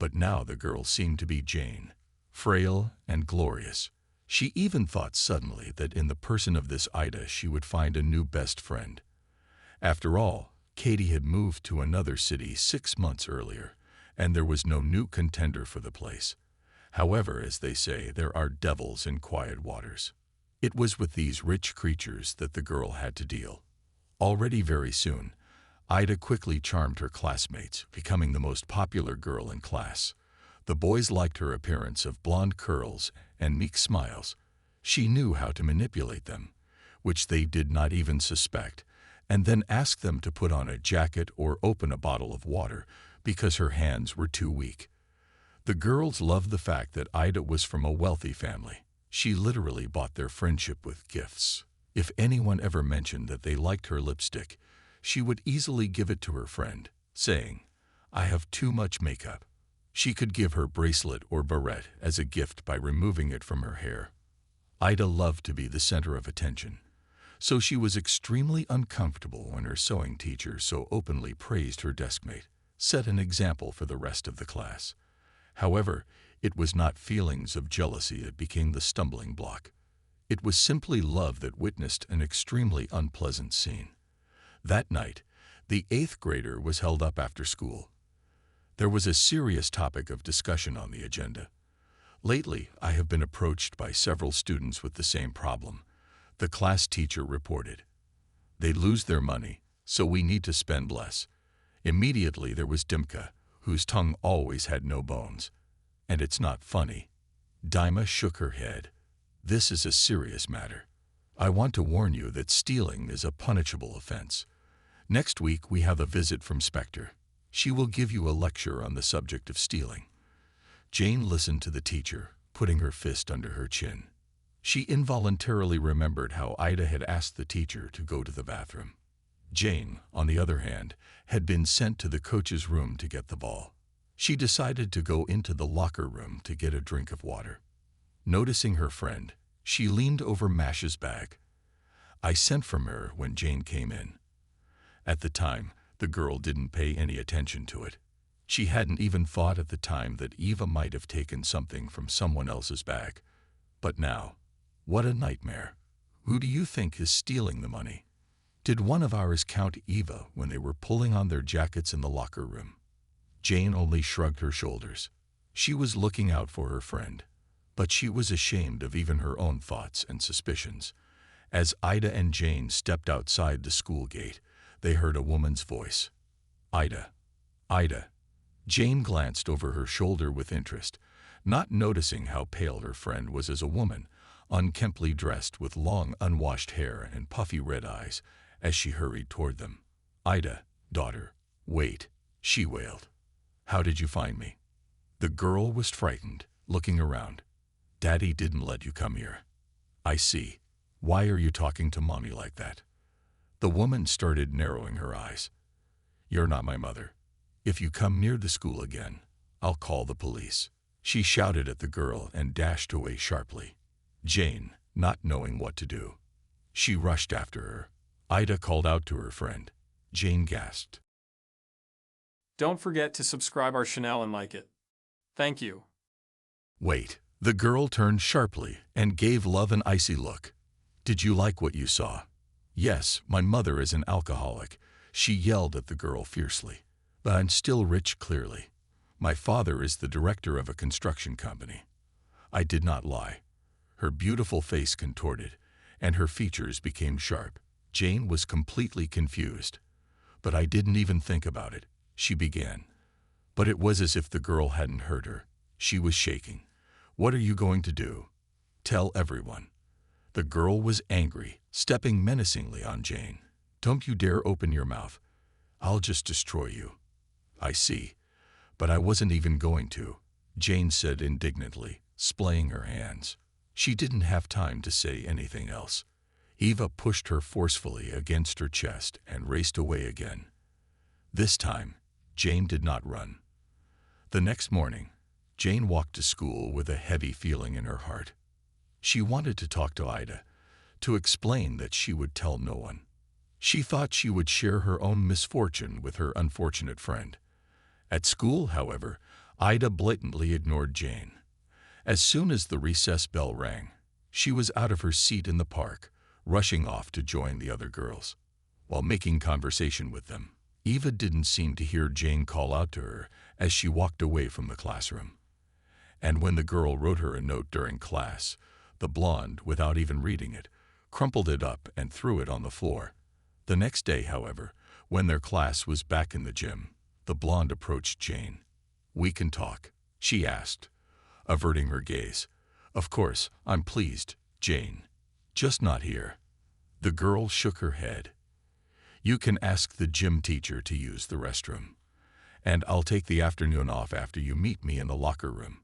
But now the girl seemed to be Jane, frail and glorious. She even thought suddenly that in the person of this Ida she would find a new best friend. After all, Katie had moved to another city 6 months earlier, and there was no new contender for the place. However, as they say, there are devils in quiet waters. It was with these rich creatures that the girl had to deal. Already very soon, Ida quickly charmed her classmates, becoming the most popular girl in class. The boys liked her appearance of blonde curls and meek smiles. She knew how to manipulate them, which they did not even suspect, and then ask them to put on a jacket or open a bottle of water because her hands were too weak. The girls loved the fact that Ida was from a wealthy family. She literally bought their friendship with gifts. If anyone ever mentioned that they liked her lipstick, she would easily give it to her friend, saying, I have too much makeup. She could give her bracelet or barrette as a gift by removing it from her hair. Ida loved to be the center of attention, so she was extremely uncomfortable when her sewing teacher so openly praised her deskmate, set an example for the rest of the class. However, it was not feelings of jealousy that became the stumbling block. It was simply love that witnessed an extremely unpleasant scene. That night, the 8th grader was held up after school. There was a serious topic of discussion on the agenda. Lately, I have been approached by several students with the same problem. The class teacher reported. They lose their money, so we need to spend less. Immediately there was Dimka, whose tongue always had no bones. And it's not funny. Dima shook her head. This is a serious matter. I want to warn you that stealing is a punishable offense. Next week we have a visit from Spectre. She will give you a lecture on the subject of stealing. Jane listened to the teacher, putting her fist under her chin. She involuntarily remembered how Ida had asked the teacher to go to the bathroom. Jane, on the other hand, had been sent to the coach's room to get the ball. She decided to go into the locker room to get a drink of water. Noticing her friend, she leaned over Masha's bag. I sent from her when Jane came in. At the time, the girl didn't pay any attention to it. She hadn't even thought at the time that Eva might have taken something from someone else's bag. But now, what a nightmare. Who do you think is stealing the money? Did one of ours count Eva when they were pulling on their jackets in the locker room? Jane only shrugged her shoulders. She was looking out for her friend, but she was ashamed of even her own thoughts and suspicions. As Ida and Jane stepped outside the school gate, they heard a woman's voice. Ida. Ida. Jane glanced over her shoulder with interest, not noticing how pale her friend was as a woman, unkemptly dressed with long unwashed hair and puffy red eyes, as she hurried toward them. "Ida, daughter, wait," she wailed. "How did you find me?" The girl was frightened, looking around. "Daddy didn't let you come here." "I see. Why are you talking to Mommy like that?" The woman started narrowing her eyes. "You're not my mother. If you come near the school again, I'll call the police." She shouted at the girl and dashed away sharply. Jane, not knowing what to do, she rushed after her. Ida called out to her friend. Jane gasped. Don't forget to subscribe our channel and like it. Thank you. Wait. The girl turned sharply and gave Love an icy look. "Did you like what you saw?" "Yes, my mother is an alcoholic," she yelled at the girl fiercely. "But I'm still rich clearly. My father is the director of a construction company." I did not lie. Her beautiful face contorted, and her features became sharp. Jane was completely confused. "But I didn't even think about it," she began. But it was as if the girl hadn't heard her. She was shaking. "What are you going to do?" "Tell everyone." The girl was angry, stepping menacingly on Jane. "Don't you dare open your mouth. I'll just destroy you." "I see. But I wasn't even going to," Jane said indignantly, splaying her hands. She didn't have time to say anything else. Eva pushed her forcefully against her chest and raced away again. This time, Jane did not run. The next morning, Jane walked to school with a heavy feeling in her heart. She wanted to talk to Ida, to explain that she would tell no one. She thought she would share her own misfortune with her unfortunate friend. At school, however, Ida blatantly ignored Jane. As soon as the recess bell rang, she was out of her seat in the park, rushing off to join the other girls. While making conversation with them, Eva didn't seem to hear Jane call out to her as she walked away from the classroom. And when the girl wrote her a note during class, the blonde, without even reading it, crumpled it up and threw it on the floor. The next day, however, when their class was back in the gym, the blonde approached Jane. "We can talk?" she asked, averting her gaze. "Of course, I'm pleased, Jane. Just not here." The girl shook her head. "You can ask the gym teacher to use the restroom. And I'll take the afternoon off after you meet me in the locker room."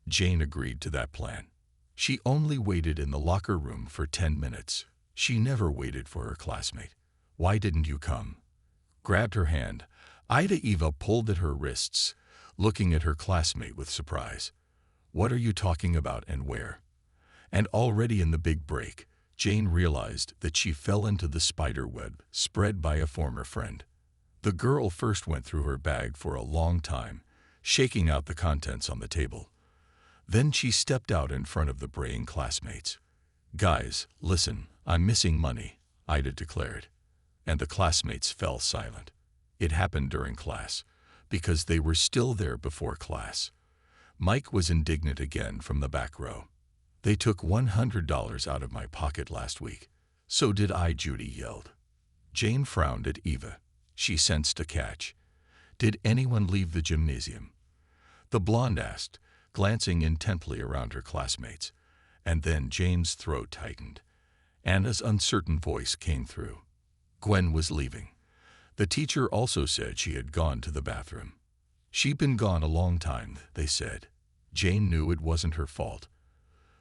Jane agreed to that plan. She only waited in the locker room for 10 minutes. She never waited for her classmate. "Why didn't you come?" Grabbed her hand. Eva pulled at her wrists, looking at her classmate with surprise. "What are you talking about and where?" And already in the big break, Jane realized that she fell into the spider web spread by a former friend. The girl first went through her bag for a long time, shaking out the contents on the table. Then she stepped out in front of the braying classmates. "Guys, listen, I'm missing money," Ida declared. And the classmates fell silent. It happened during class, because they were still there before class. Mike was indignant again from the back row. "They took $100 out of my pocket last week." "So did I," Judy yelled. Jane frowned at Eva. She sensed a catch. "Did anyone leave the gymnasium?" The blonde asked, glancing intently around her classmates. And then Jane's throat tightened. Anna's uncertain voice came through. Gwen was leaving. The teacher also said she had gone to the bathroom. "She'd been gone a long time," they said. Jane knew it wasn't her fault,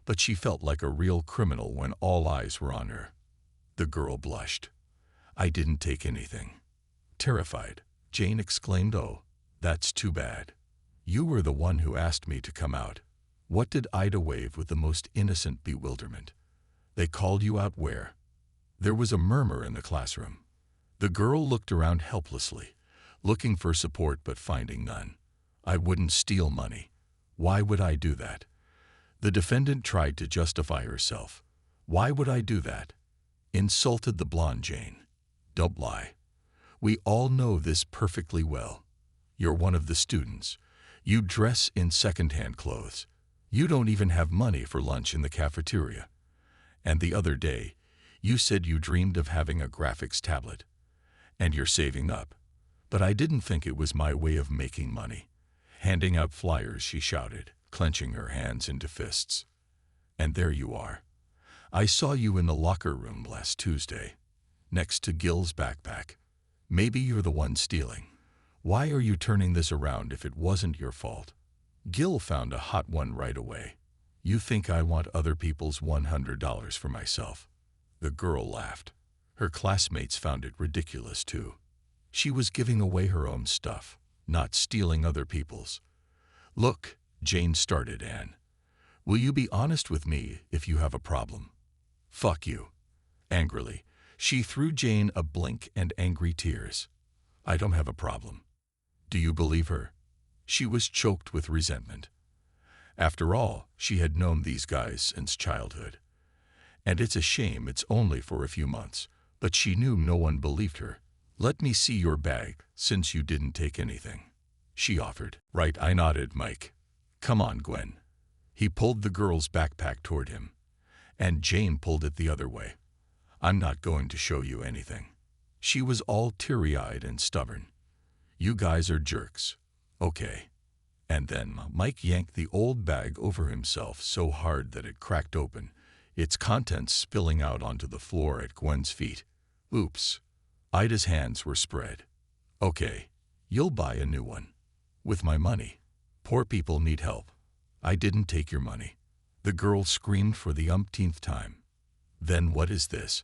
but she felt like a real criminal when all eyes were on her. The girl blushed. "I didn't take anything." Terrified, Jane exclaimed, "Oh, that's too bad. You were the one who asked me to come out." "What did Ida wave with the most innocent bewilderment?" "They called you out where?" There was a murmur in the classroom. The girl looked around helplessly, looking for support but finding none. "I wouldn't steal money. Why would I do that?" The defendant tried to justify herself. "Why would I do that?" Insulted the blonde Jane. "Don't lie. We all know this perfectly well. You're one of the students. You dress in second-hand clothes. You don't even have money for lunch in the cafeteria. And the other day, you said you dreamed of having a graphics tablet. And you're saving up. But I didn't think it was my way of making money. Handing out flyers, she shouted, clenching her hands into fists. And there you are. I saw you in the locker room last Tuesday, next to Gil's backpack. Maybe you're the one stealing. Why are you turning this around if it wasn't your fault? Gil found a hot one right away. You think I want other people's $100 for myself? The girl laughed. Her classmates found it ridiculous too. She was giving away her own stuff, not stealing other people's. Look, Jane started Anne. Will you be honest with me if you have a problem? Fuck you. Angrily, she threw Jane a blink and angry tears. I don't have a problem. Do you believe her? She was choked with resentment. After all, she had known these guys since childhood. And it's a shame it's only for a few months, but she knew no one believed her. Let me see your bag, since you didn't take anything, she offered. Right, I nodded, Mike. Come on, Gwen. He pulled the girl's backpack toward him, and Jane pulled it the other way. I'm not going to show you anything. She was all teary-eyed and stubborn. You guys are jerks. Okay. And then Mike yanked the old bag over himself so hard that it cracked open, its contents spilling out onto the floor at Gwen's feet. Oops. Ida's hands were spread. Okay, you'll buy a new one. With my money. Poor people need help. I didn't take your money. The girl screamed for the umpteenth time. Then what is this?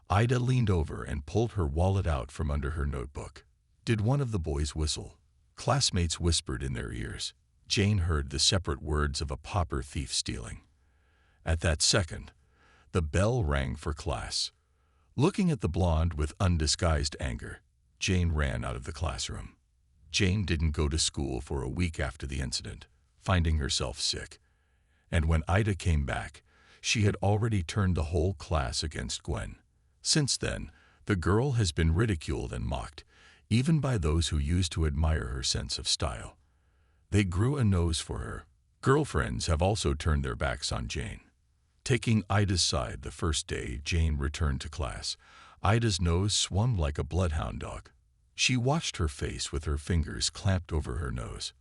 Ida leaned over and pulled her wallet out from under her notebook. Did one of the boys whistle? Classmates whispered in their ears. Jane heard the separate words of a pauper thief stealing. At that second, the bell rang for class. Looking at the blonde with undisguised anger, Jane ran out of the classroom. Jane didn't go to school for a week after the incident, finding herself sick. And when Ida came back, she had already turned the whole class against Gwen. Since then, the girl has been ridiculed and mocked, even by those who used to admire her sense of style. They grew a nose for her. Girlfriends have also turned their backs on Jane. Taking Ida's side the first day Jane returned to class, Ida's nose swung like a bloodhound dog. She watched her face with her fingers clamped over her nose.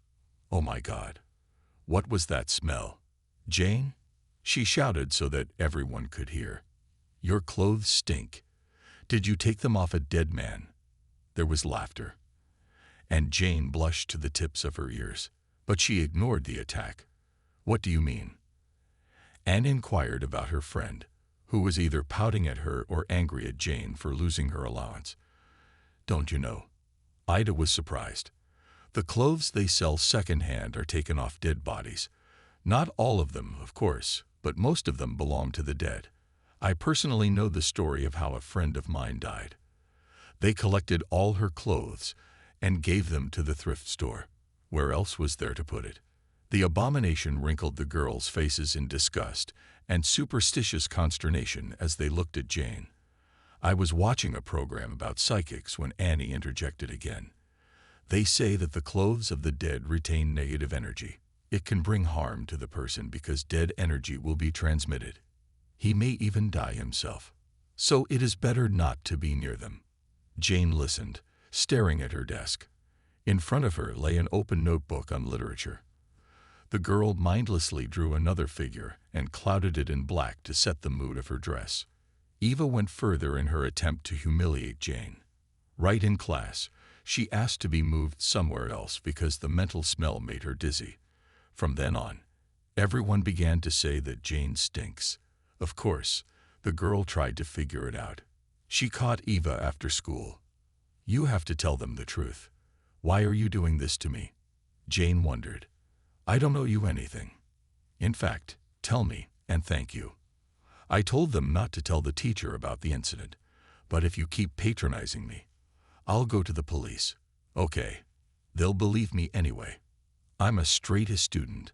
Oh my God. What was that smell? Jane? She shouted so that everyone could hear. Your clothes stink. Did you take them off a dead man? There was laughter. And Jane blushed to the tips of her ears, but she ignored the attack. What do you mean? Anne inquired about her friend, who was either pouting at her or angry at Jane for losing her allowance. Don't you know? Ida was surprised. The clothes they sell secondhand are taken off dead bodies. Not all of them, of course, but most of them belong to the dead. I personally know the story of how a friend of mine died. They collected all her clothes and gave them to the thrift store. Where else was there to put it? The abomination wrinkled the girls' faces in disgust and superstitious consternation as they looked at Jane. I was watching a program about psychics when Annie interjected again. They say that the clothes of the dead retain negative energy. It can bring harm to the person because dead energy will be transmitted. He may even die himself. So it is better not to be near them. Jane listened, staring at her desk. In front of her lay an open notebook on literature. The girl mindlessly drew another figure and clouded it in black to set the mood of her dress. Eva went further in her attempt to humiliate Jane. Right in class, she asked to be moved somewhere else because the mental smell made her dizzy. From then on, everyone began to say that Jane stinks. Of course, the girl tried to figure it out. She caught Eva after school. You have to tell them the truth. Why are you doing this to me? Jane wondered. I don't owe you anything. In fact, tell me, and thank you. I told them not to tell the teacher about the incident, but if you keep patronizing me, I'll go to the police. Okay, they'll believe me anyway. I'm a straight-A student.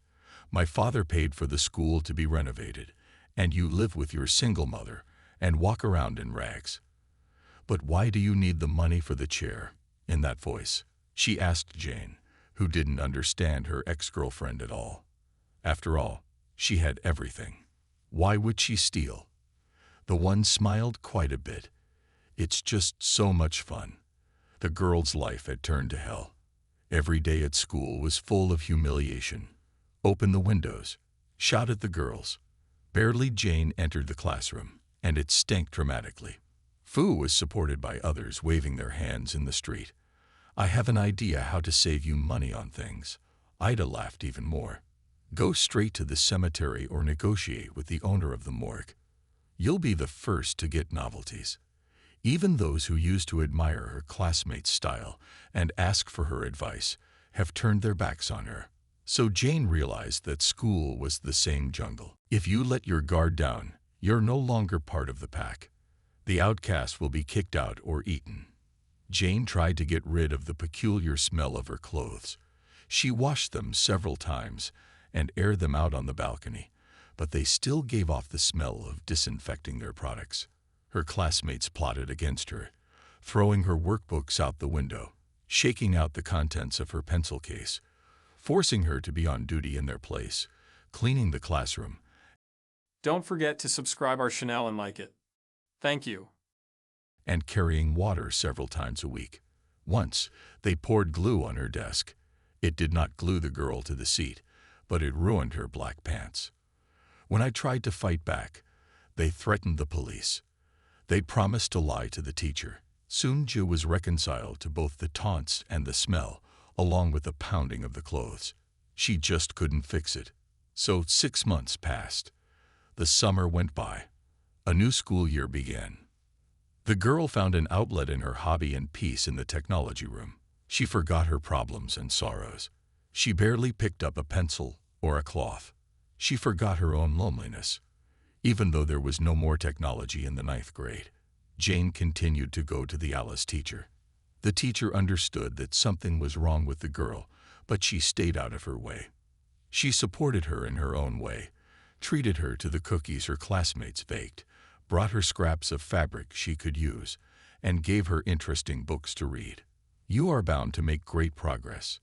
My father paid for the school to be renovated, and you live with your single mother and walk around in rags. But why do you need the money for the chair? In that voice, she asked Jane, who didn't understand her ex-girlfriend at all. After all, she had everything. Why would she steal? The one smiled quite a bit. It's just so much fun. The girl's life had turned to hell. Every day at school was full of humiliation. Open the windows, shout at the girls. Barely Jane entered the classroom, and it stank dramatically. Fu was supported by others waving their hands in the street. I have an idea how to save you money on things. Ida laughed even more. Go straight to the cemetery or negotiate with the owner of the morgue. You'll be the first to get novelties. Even those who used to admire her classmates' style and ask for her advice have turned their backs on her. So Jane realized that school was the same jungle. If you let your guard down, you're no longer part of the pack. The outcast will be kicked out or eaten. Jane tried to get rid of the peculiar smell of her clothes. She washed them several times and aired them out on the balcony, but they still gave off the smell of disinfecting their products. Her classmates plotted against her, throwing her workbooks out the window, shaking out the contents of her pencil case, forcing her to be on duty in their place, cleaning the classroom. Don't forget to subscribe our channel and like it. Thank you. And carrying water several times a week. Once, they poured glue on her desk. It did not glue the girl to the seat, but it ruined her black pants. When I tried to fight back, they threatened the police. They promised to lie to the teacher. Soon Ju was reconciled to both the taunts and the smell, along with the pounding of the clothes. She just couldn't fix it. So 6 months passed. The summer went by. A new school year began. The girl found an outlet in her hobby and peace in the technology room. She forgot her problems and sorrows. She barely picked up a pencil or a cloth. She forgot her own loneliness. Even though there was no more technology in the 9th grade, Jane continued to go to the Alice teacher. The teacher understood that something was wrong with the girl, but she stayed out of her way. She supported her in her own way, treated her to the cookies her classmates baked, brought her scraps of fabric she could use, and gave her interesting books to read. You are bound to make great progress,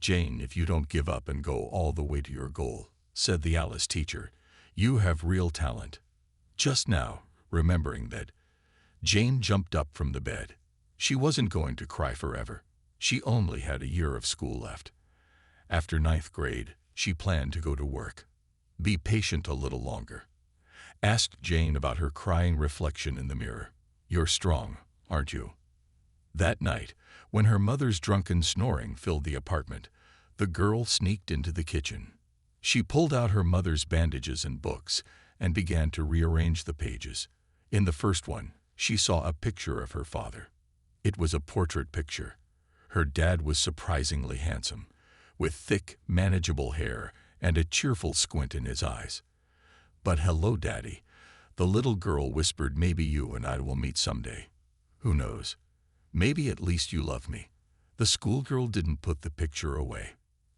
Jane, if you don't give up and go all the way to your goal, said the Alice teacher. You have real talent. Just now, remembering that, Jane jumped up from the bed. She wasn't going to cry forever. She only had a year of school left. After 9th grade, she planned to go to work. Be patient a little longer. Asked Jane about her crying reflection in the mirror. You're strong, aren't you? That night, when her mother's drunken snoring filled the apartment, the girl sneaked into the kitchen. She pulled out her mother's bandages and books and began to rearrange the pages. In the first one, she saw a picture of her father. It was a portrait picture. Her dad was surprisingly handsome, with thick, manageable hair and a cheerful squint in his eyes. But hello, Daddy, the little girl whispered, maybe you and I will meet someday. Who knows? Maybe at least you love me. The schoolgirl didn't put the picture away.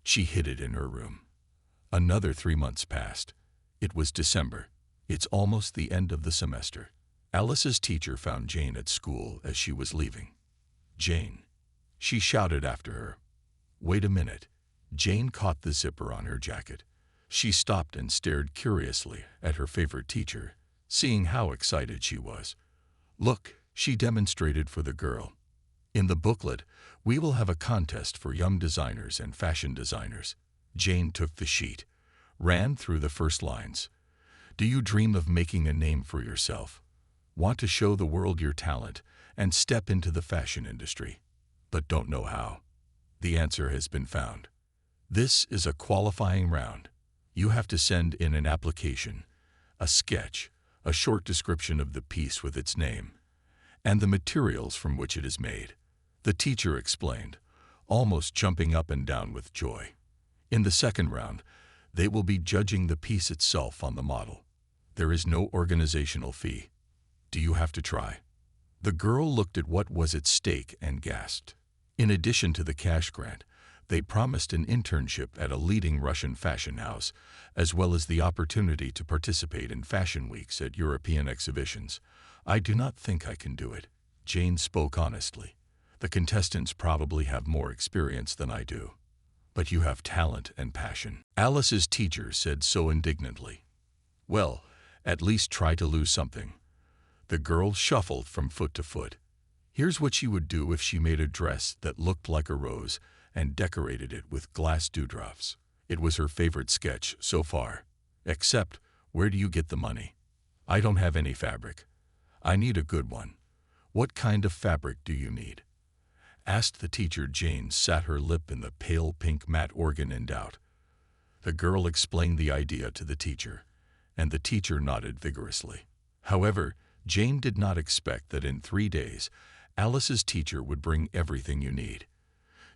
She hid it in her room. Another 3 months passed. It was December. It's almost the end of the semester. Alice's teacher found Jane at school as she was leaving. Jane. She shouted after her. Wait a minute. Jane caught the zipper on her jacket. She stopped and stared curiously at her favorite teacher, seeing how excited she was. Look, she demonstrated for the girl. In the booklet, we will have a contest for young designers and fashion designers. Jane took the sheet, ran through the first lines. Do you dream of making a name for yourself? Want to show the world your talent and step into the fashion industry, but don't know how? The answer has been found. This is a qualifying round. You have to send in an application, a sketch, a short description of the piece with its name, and the materials from which it is made. The teacher explained, almost jumping up and down with joy. In the second round, they will be judging the piece itself on the model. There is no organizational fee. Do you have to try? The girl looked at what was at stake and gasped. In addition to the cash grant, they promised an internship at a leading Russian fashion house, as well as the opportunity to participate in fashion weeks at European exhibitions. I do not think I can do it. Jane spoke honestly. The contestants probably have more experience than I do. But you have talent and passion. Alice's teacher said so indignantly. Well, at least try to lose something. The girl shuffled from foot to foot. Here's what she would do if she made a dress that looked like a rose and decorated it with glass dewdrops. It was her favorite sketch so far. Except, where do you get the money? I don't have any fabric. I need a good one. What kind of fabric do you need? Asked the teacher. Jane sat her lip in the pale pink matte organ in doubt. The girl explained the idea to the teacher, and the teacher nodded vigorously. However, Jane did not expect that in 3 days, Alice's teacher would bring everything you need.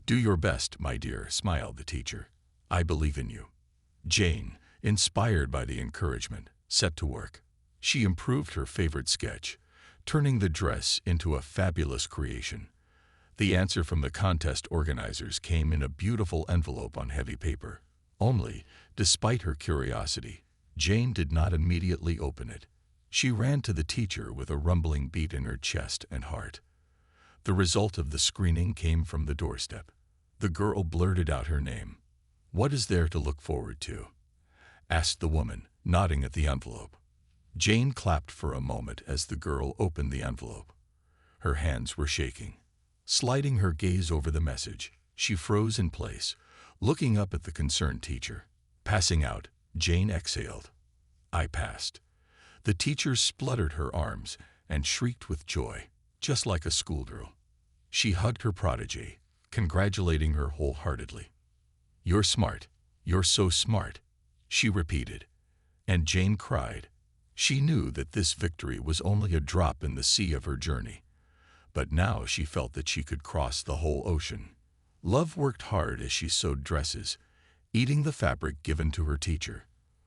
Do your best, my dear, smiled the teacher. I believe in you. Jane, inspired by the encouragement, set to work. She improved her favorite sketch, turning the dress into a fabulous creation. The answer from the contest organizers came in a beautiful envelope on heavy paper. Only, despite her curiosity, Jane did not immediately open it. She ran to the teacher with a rumbling beat in her chest and heart. The result of the screening came from the doorstep. The girl blurted out her name. What is there to look forward to? Asked the woman, nodding at the envelope. Jane clapped for a moment as the girl opened the envelope. Her hands were shaking. Sliding her gaze over the message, she froze in place, looking up at the concerned teacher. Passing out, Jane exhaled. I passed. The teacher spluttered her arms and shrieked with joy, just like a schoolgirl. She hugged her protege, congratulating her wholeheartedly. You're smart. You're so smart, she repeated. And Jane cried. She knew that this victory was only a drop in the sea of her journey. But now she felt that she could cross the whole ocean. Love worked hard as she sewed dresses, eating the fabric given to her teacher.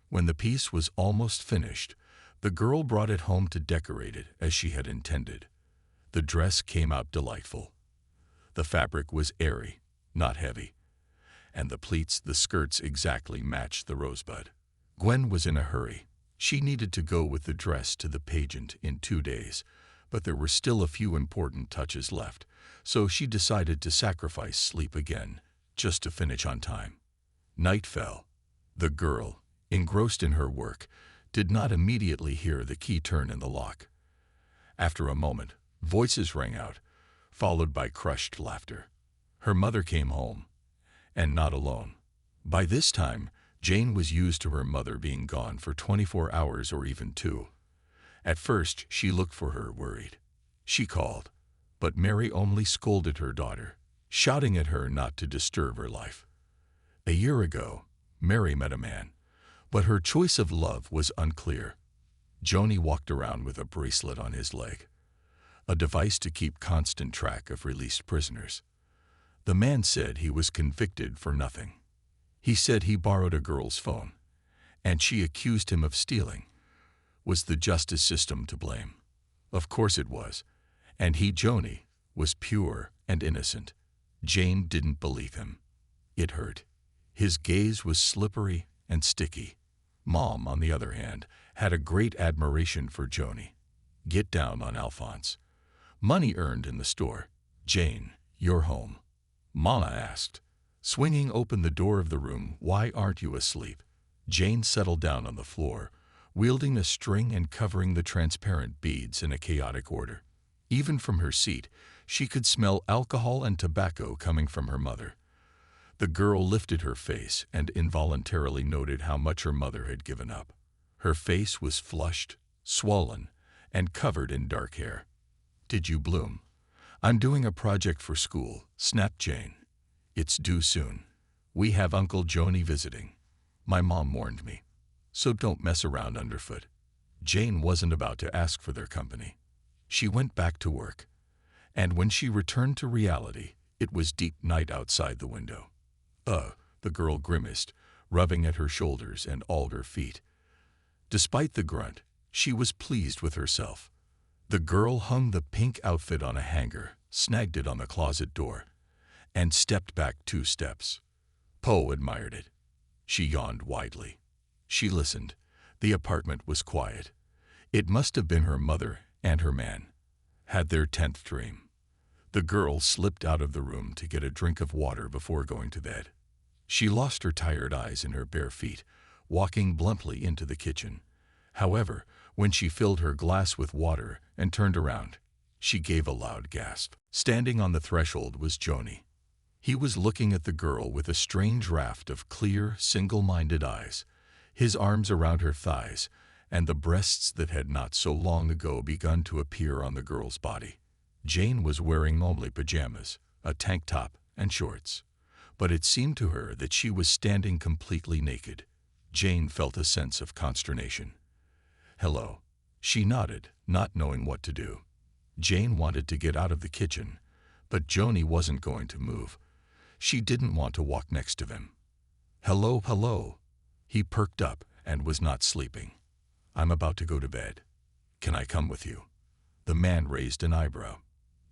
When the piece was almost finished, the girl brought it home to decorate it as she had intended. The dress came out delightful. The fabric was airy, not heavy, and the pleats, the skirts exactly matched the rosebud. Gwen was in a hurry. She needed to go with the dress to the pageant in 2 days, but there were still a few important touches left, so she decided to sacrifice sleep again, just to finish on time. Night fell. The girl, engrossed in her work, did not immediately hear the key turn in the lock. After a moment, voices rang out, followed by crushed laughter. Her mother came home, and not alone. By this time, Jane was used to her mother being gone for 24 hours or even 2. At first, she looked for her, worried. She called, but Mary only scolded her daughter, shouting at her not to disturb her life. A year ago, Mary met a man, but her choice of love was unclear. Joni walked around with a bracelet on his leg, a device to keep constant track of released prisoners. The man said he was convicted for nothing. He said he borrowed a girl's phone, and she accused him of stealing. Was the justice system to blame? Of course it was, and he, Joni, was pure and innocent. Jane didn't believe him. It hurt. His gaze was slippery and sticky. Mom, on the other hand, had a great admiration for Joni. Get down on Alphonse. Money earned in the store. Jane, you're home. Mama asked, swinging open the door of the room. Why aren't you asleep? Jane settled down on the floor, wielding a string and covering the transparent beads in a chaotic order. Even from her seat, she could smell alcohol and tobacco coming from her mother. The girl lifted her face and involuntarily noted how much her mother had given up. Her face was flushed, swollen, and covered in dark hair. Did you bloom? I'm doing a project for school, snapped Jane. It's due soon. We have Uncle Joni visiting. My mom warned me. So don't mess around underfoot. Jane wasn't about to ask for their company. She went back to work. And when she returned to reality, it was deep night outside the window. The girl grimaced, rubbing at her shoulders and all her feet. Despite the grunt, she was pleased with herself. The girl hung the pink outfit on a hanger, snagged it on the closet door, and stepped back 2 steps. Poe admired it. She yawned widely. She listened. The apartment was quiet. It must have been her mother and her man. Had their 10th dream. The girl slipped out of the room to get a drink of water before going to bed. She lost her tired eyes in her bare feet, walking bluntly into the kitchen. However, when she filled her glass with water and turned around, she gave a loud gasp. Standing on the threshold was Joni. He was looking at the girl with a strange raft of clear, single-minded eyes, his arms around her thighs, and the breasts that had not so long ago begun to appear on the girl's body. Jane was wearing only pajamas, a tank top, and shorts, but it seemed to her that she was standing completely naked. Jane felt a sense of consternation. "Hello." She nodded, not knowing what to do. Jane wanted to get out of the kitchen, but Joni wasn't going to move. She didn't want to walk next to him. "Hello, hello." He perked up and was not sleeping. "I'm about to go to bed. Can I come with you?" The man raised an eyebrow.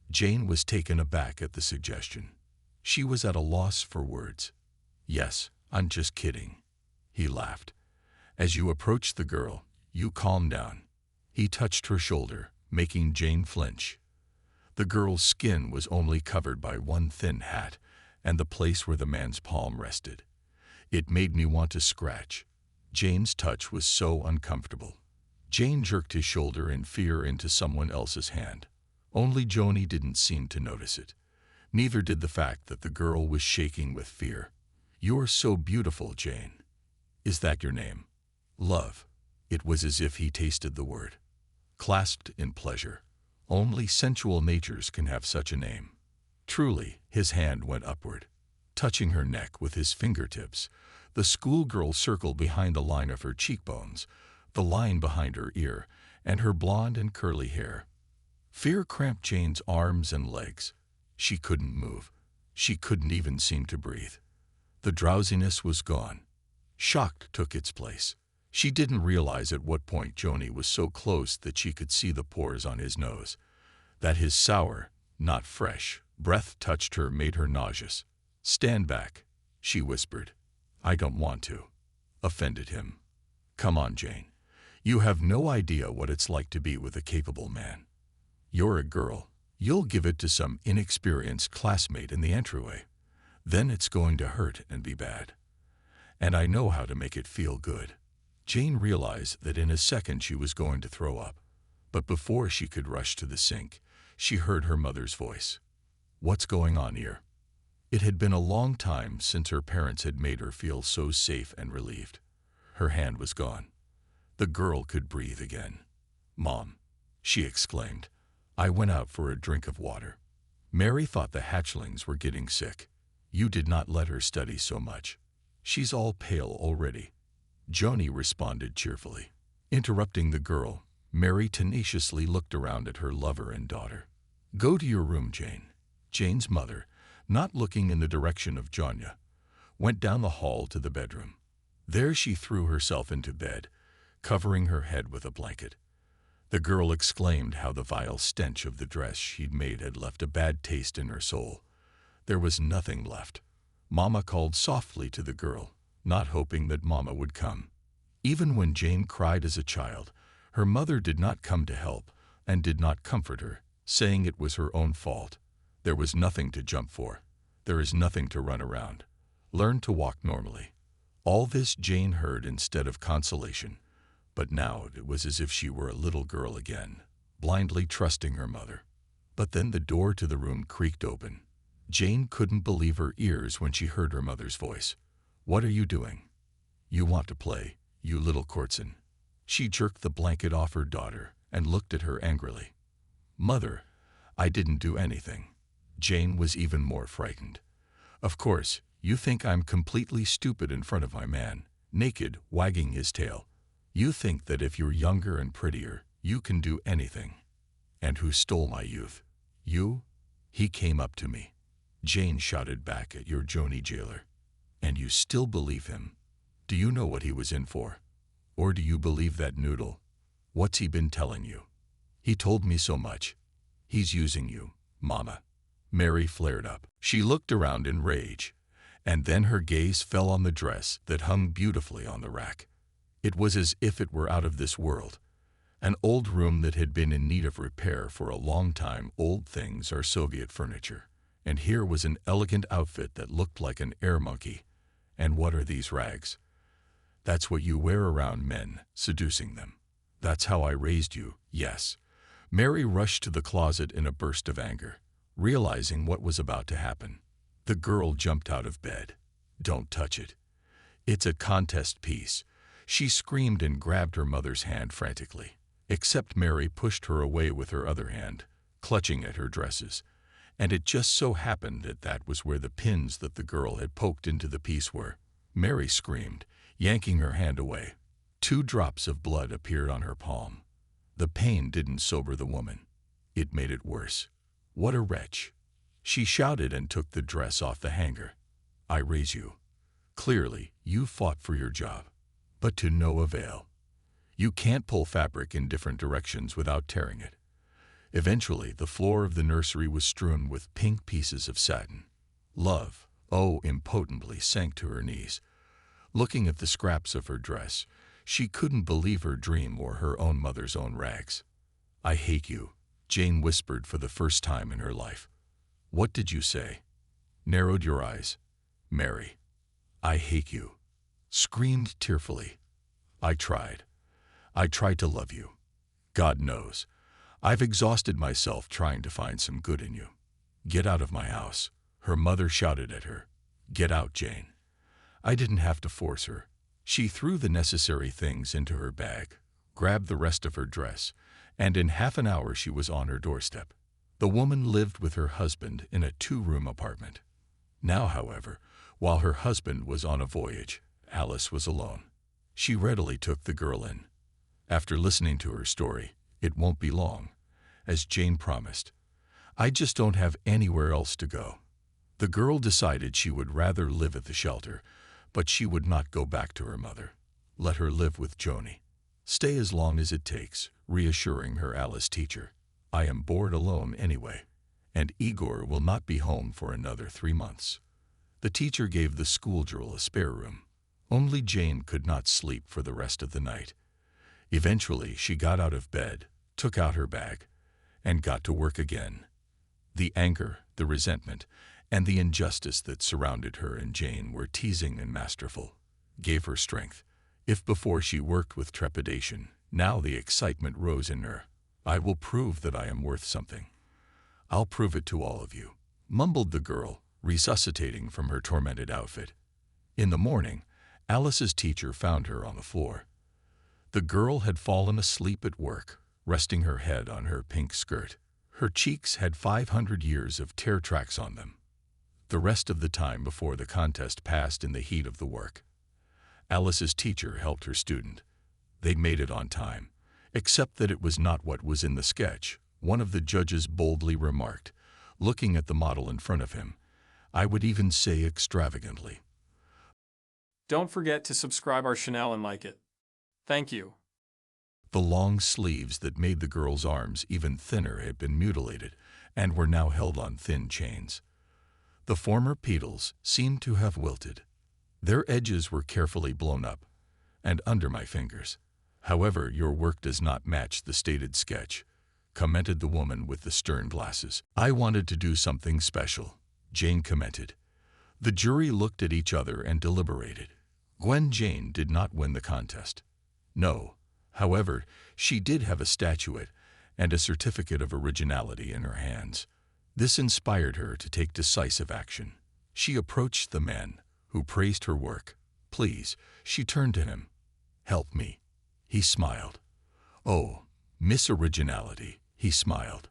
Jane was taken aback at the suggestion. She was at a loss for words. "Yes, I'm just kidding." He laughed. As you approached the girl, you calmed down. He touched her shoulder, making Jane flinch. The girl's skin was only covered by one thin hat and the place where the man's palm rested. It made me want to scratch. Jane's touch was so uncomfortable. Jane jerked his shoulder in fear into someone else's hand. Only Joni didn't seem to notice it. Neither did the fact that the girl was shaking with fear. "You're so beautiful, Jane." "Is that your name?" "Love." It was as if he tasted the word. Clasped in pleasure. Only sensual natures can have such a name. Truly, his hand went upward, touching her neck with his fingertips. The schoolgirl circled behind the line of her cheekbones, the line behind her ear, and her blonde and curly hair. Fear cramped Jane's arms and legs. She couldn't move. She couldn't even seem to breathe. The drowsiness was gone. Shock took its place. She didn't realize at what point Joni was so close that she could see the pores on his nose. That his sour, not fresh, breath touched her made her nauseous. "Stand back," she whispered. "I don't want to." Offended him. "Come on, Jane. You have no idea what it's like to be with a capable man. You're a girl. You'll give it to some inexperienced classmate in the entryway. Then it's going to hurt and be bad. And I know how to make it feel good." Jane realized that in a second she was going to throw up. But before she could rush to the sink, she heard her mother's voice. "What's going on here?" It had been a long time since her parents had made her feel so safe and relieved. Her hand was gone. The girl could breathe again. "Mom," she exclaimed. "I went out for a drink of water. Mary thought the hatchlings were getting sick. You did not let her study so much. She's all pale already." Joni responded cheerfully. Interrupting the girl, Mary tenaciously looked around at her lover and daughter. "Go to your room, Jane." Jane's mother, not looking in the direction of Jonya, went down the hall to the bedroom. There she threw herself into bed, covering her head with a blanket. The girl exclaimed how the vile stench of the dress she'd made had left a bad taste in her soul. There was nothing left. Mama called softly to the girl, not hoping that Mama would come. Even when Jane cried as a child, her mother did not come to help and did not comfort her, saying it was her own fault. There was nothing to jump for. There is nothing to run around. Learn to walk normally. All this Jane heard instead of consolation, but now it was as if she were a little girl again, blindly trusting her mother. But then the door to the room creaked open. Jane couldn't believe her ears when she heard her mother's voice. "What are you doing?" "You want to play, you little Kortsen." She jerked the blanket off her daughter and looked at her angrily. "Mother, I didn't do anything." Jane was even more frightened. "Of course, you think I'm completely stupid in front of my man, naked, wagging his tail. You think that if you're younger and prettier, you can do anything. And who stole my youth? You? He came up to me." Jane shouted back at your Joni jailer. "And you still believe him? Do you know what he was in for? Or do you believe that noodle? What's he been telling you?" "He told me so much. He's using you, Mama." Mary flared up. She looked around in rage, and then her gaze fell on the dress that hung beautifully on the rack. It was as if it were out of this world. An old room that had been in need of repair for a long time. Old things are Soviet furniture. And here was an elegant outfit that looked like an air monkey. And what are these rags? That's what you wear around men, seducing them. That's how I raised you, yes. Mary rushed to the closet in a burst of anger, realizing what was about to happen. The girl jumped out of bed. "Don't touch it. It's a contest piece." She screamed and grabbed her mother's hand frantically. Except Mary pushed her away with her other hand, clutching at her dresses. And it just so happened that that was where the pins that the girl had poked into the piece were. Mary screamed, yanking her hand away. 2 drops of blood appeared on her palm. The pain didn't sober the woman. It made it worse. "What a wretch!" She shouted and took the dress off the hanger. "I raise you. Clearly, you fought for your job, but to no avail. You can't pull fabric in different directions without tearing it." Eventually, the floor of the nursery was strewn with pink pieces of satin. Love, oh, impotently sank to her knees. Looking at the scraps of her dress, she couldn't believe her dream or her own mother's own rags. "I hate you," Jane whispered for the first time in her life. "What did you say?" Narrowed your eyes. Mary. "I hate you," screamed tearfully. I tried to love you. God knows. I've exhausted myself trying to find some good in you. Get out of my house." Her mother shouted at her. "Get out, Jane." I didn't have to force her. She threw the necessary things into her bag, grabbed the rest of her dress, and in half an hour she was on her doorstep. The woman lived with her husband in a 2-room apartment. Now, however, while her husband was on a voyage, Alice was alone. She readily took the girl in. After listening to her story, "It won't be long," as Jane promised. "I just don't have anywhere else to go." The girl decided she would rather live at the shelter, but she would not go back to her mother. Let her live with Joni. "Stay as long as it takes," reassuring her Alice teacher. "I am bored alone anyway, and Igor will not be home for another 3 months." The teacher gave the schoolgirl a spare room. Only Jane could not sleep for the rest of the night. Eventually, she got out of bed, took out her bag, and got to work again. The anger, the resentment, and the injustice that surrounded her and Jane were teasing and masterful, gave her strength. If before she worked with trepidation, now the excitement rose in her. "I will prove that I am worth something. I'll prove it to all of you," mumbled the girl, resuscitating from her tormented outfit. In the morning, Alice's teacher found her on the floor. The girl had fallen asleep at work, resting her head on her pink skirt. Her cheeks had 500 years of tear tracks on them. The rest of the time before the contest passed in the heat of the work. Alice's teacher helped her student. They made it on time, except that it was not what was in the sketch. One of the judges boldly remarked, looking at the model in front of him. I would even say extravagantly. Don't forget to subscribe our channel and like it. Thank you. The long sleeves that made the girl's arms even thinner had been mutilated and were now held on thin chains. The former petals seemed to have wilted. Their edges were carefully blown up and under my fingers. "However, your work does not match the stated sketch," commented the woman with the stern glasses. "I wanted to do something special," Jane commented. The jury looked at each other and deliberated. Gwen Jane did not win the contest. No. However, she did have a statuette and a certificate of originality in her hands. This inspired her to take decisive action. She approached the man, who praised her work. "Please," she turned to him. "Help me." He smiled. "Oh, Miss Originality," he smiled.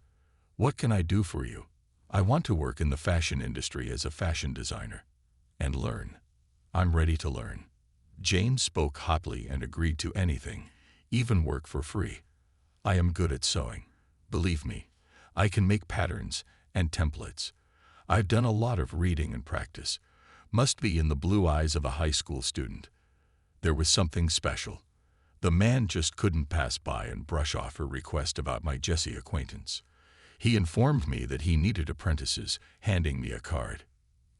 "What can I do for you?" "I want to work in the fashion industry as a fashion designer. And learn." "I'm ready to learn." Jane spoke hotly and agreed to anything, even work for free. "I am good at sewing. Believe me, I can make patterns and templates. I've done a lot of reading and practice." Must be in the blue eyes of a high school student. There was something special. The man just couldn't pass by and brush off her request about my Jessie acquaintance. He informed me that he needed apprentices, handing me a card.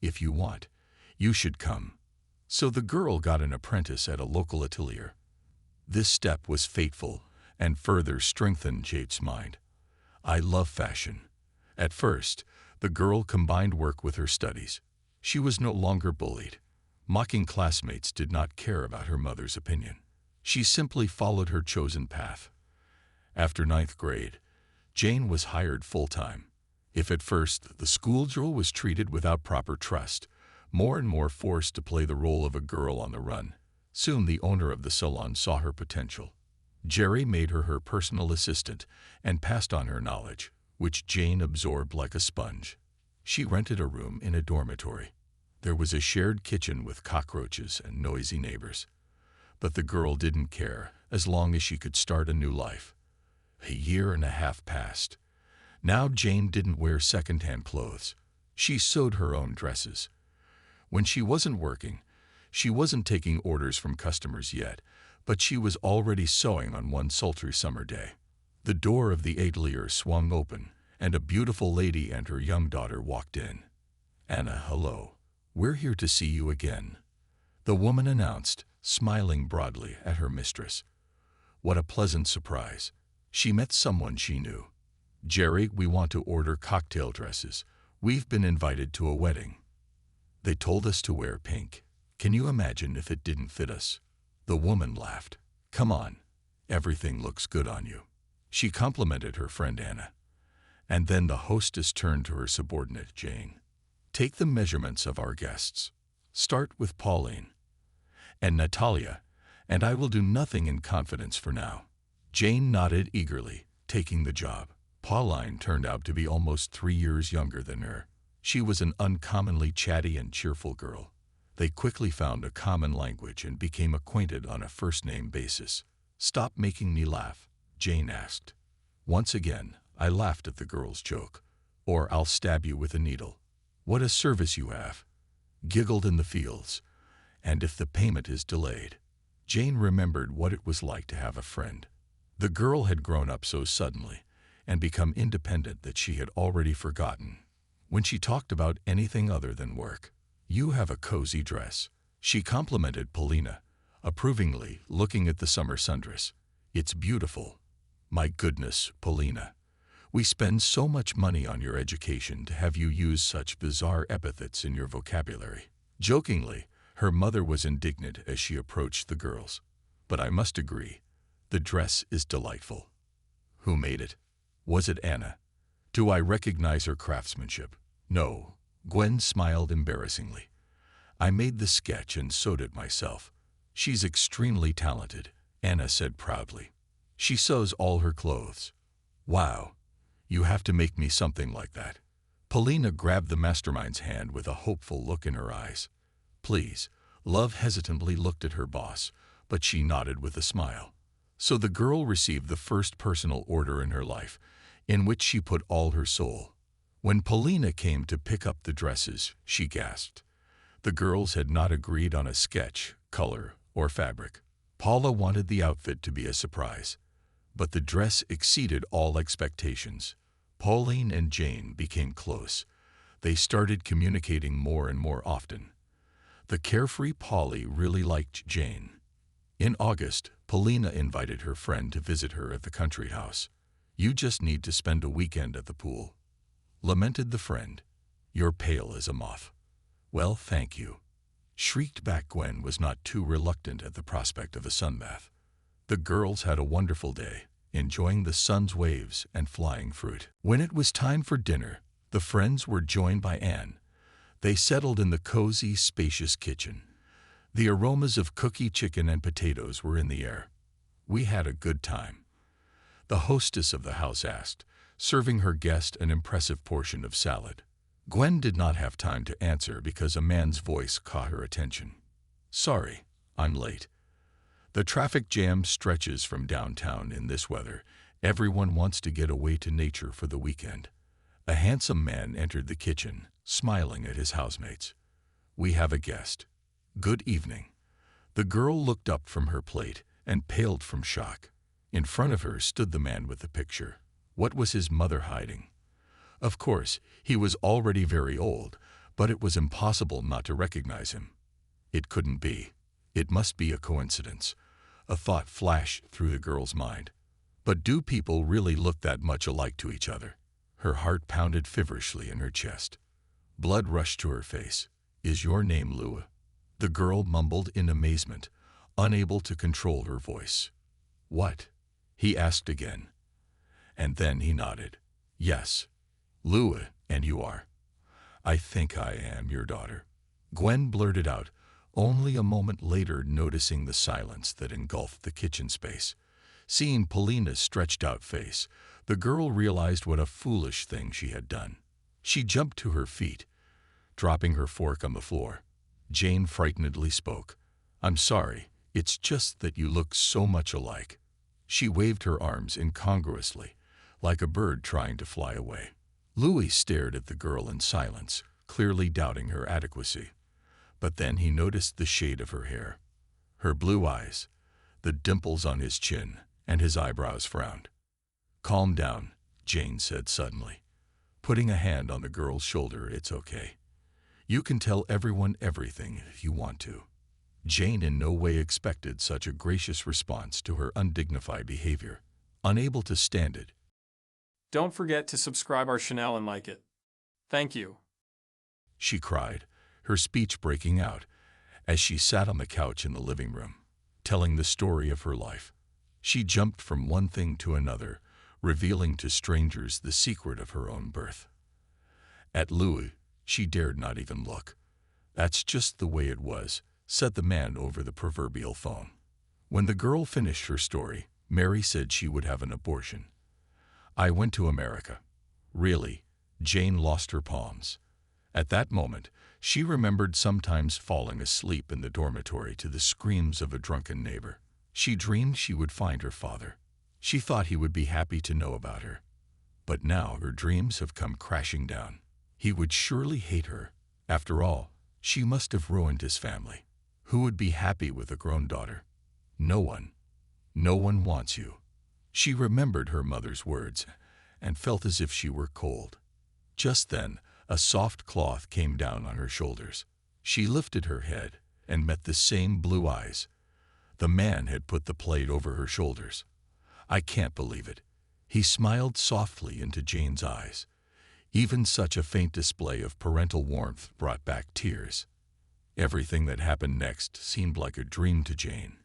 "If you want, you should come." So the girl got an apprentice at a local atelier. This step was fateful and further strengthened Jade's mind. I love fashion. At first, the girl combined work with her studies. She was no longer bullied. Mocking classmates did not care about her mother's opinion. She simply followed her chosen path. After 9th grade, Jane was hired full-time. If at first the schoolgirl was treated without proper trust, more and more forced to play the role of a girl on the run, soon the owner of the salon saw her potential. Jerry made her her personal assistant and passed on her knowledge, which Jane absorbed like a sponge. She rented a room in a dormitory. There was a shared kitchen with cockroaches and noisy neighbors. But the girl didn't care, as long as she could start a new life. A year and a half passed. Now Jane didn't wear second-hand clothes. She sewed her own dresses. When she wasn't working, she wasn't taking orders from customers yet, but she was already sewing on one sultry summer day. The door of the atelier swung open, and a beautiful lady and her young daughter walked in. "Anna, hello. We're here to see you again," the woman announced, smiling broadly at her mistress. What a pleasant surprise. She met someone she knew. "Jerry, we want to order cocktail dresses. We've been invited to a wedding. They told us to wear pink. Can you imagine if it didn't fit us?" The woman laughed. "Come on. Everything looks good on you." She complimented her friend Anna. And then the hostess turned to her subordinate, Jane. "Take the measurements of our guests. Start with Pauline and Natalia, and I will do nothing in confidence for now." Jane nodded eagerly, taking the job. Pauline turned out to be almost 3 years younger than her. She was an uncommonly chatty and cheerful girl. They quickly found a common language and became acquainted on a first-name basis. "Stop making me laugh," Jane asked. Once again, I laughed at the girl's joke. "Or I'll stab you with a needle. What a service you have. Giggled in the fields. And if the payment is delayed." Jane remembered what it was like to have a friend. The girl had grown up so suddenly and become independent that she had already forgotten when she talked about anything other than work. "You have a cozy dress," she complimented Paulina, approvingly, looking at the summer sundress. "It's beautiful." "My goodness, Paulina. We spend so much money on your education to have you use such bizarre epithets in your vocabulary." Jokingly, her mother was indignant as she approached the girls. "But I must agree, the dress is delightful." "Who made it? Was it Anna? Do I recognize her craftsmanship?" "No." Gwen smiled embarrassingly. "I made the sketch and sewed it myself. She's extremely talented," Anna said proudly. "She sews all her clothes." "Wow. You have to make me something like that." Paulina grabbed the mastermind's hand with a hopeful look in her eyes. "Please." Love hesitantly looked at her boss, but she nodded with a smile. So the girl received the first personal order in her life, in which she put all her soul. When Paulina came to pick up the dresses, she gasped. The girls had not agreed on a sketch, color, or fabric. Paula wanted the outfit to be a surprise, but the dress exceeded all expectations. Pauline and Jane became close. They started communicating more and more often. The carefree Polly really liked Jane. In August, Paulina invited her friend to visit her at the country house. "You just need to spend a weekend at the pool," lamented the friend. "You're pale as a moth." "Well, thank you," shrieked back Gwen, was not too reluctant at the prospect of a sunbath. The girls had a wonderful day, enjoying the sun's waves and flying fruit. When it was time for dinner, the friends were joined by Anne. They settled in the cozy, spacious kitchen. The aromas of cookie chicken and potatoes were in the air. "We had a good time?" the hostess of the house asked, serving her guest an impressive portion of salad. Gwen did not have time to answer because a man's voice caught her attention. "Sorry, I'm late. The traffic jam stretches from downtown in this weather. Everyone wants to get away to nature for the weekend." A handsome man entered the kitchen, smiling at his housemates. "We have a guest." "Good evening." The girl looked up from her plate and paled from shock. In front of her stood the man with the picture. What was his mother hiding? Of course, he was already very old, but it was impossible not to recognize him. It couldn't be. It must be a coincidence. A thought flashed through the girl's mind. But do people really look that much alike to each other? Her heart pounded feverishly in her chest. Blood rushed to her face. "Is your name Lua?" The girl mumbled in amazement, unable to control her voice. "What?" he asked again. And then he nodded. "Yes, Louis, and you are. I think I am your daughter. Gwen blurted out, only a moment later noticing the silence that engulfed the kitchen space. Seeing Paulina's stretched out face, the girl realized what a foolish thing she had done. She jumped to her feet, dropping her fork on the floor. Jane frightenedly spoke. I'm sorry, it's just that you look so much alike. She waved her arms incongruously, like a bird trying to fly away. Louis stared at the girl in silence, clearly doubting her adequacy. But then he noticed the shade of her hair, her blue eyes, the dimples on his chin, and his eyebrows frowned. Calm down, Jane said suddenly, putting a hand on the girl's shoulder. It's okay. You can tell everyone everything if you want to. Jane in no way expected such a gracious response to her undignified behavior. Unable to stand it, Don't forget to subscribe our channel and like it. Thank you. she cried, her speech breaking out as she sat on the couch in the living room, telling the story of her life. She jumped from one thing to another, revealing to strangers the secret of her own birth. At Louis, she dared not even look. That's just the way it was, said the man over the proverbial phone. When the girl finished her story, Mary said she would have an abortion. I went to America. Really, Jane lost her palms. At that moment, she remembered sometimes falling asleep in the dormitory to the screams of a drunken neighbor. She dreamed she would find her father. She thought he would be happy to know about her. But now her dreams have come crashing down. He would surely hate her. After all, she must have ruined his family. Who would be happy with a grown daughter? No one. No one wants you. She remembered her mother's words and felt as if she were cold. Just then, a soft cloth came down on her shoulders. She lifted her head and met the same blue eyes. The man had put the plate over her shoulders. I can't believe it. He smiled softly into Jane's eyes. Even such a faint display of parental warmth brought back tears. Everything that happened next seemed like a dream to Jane,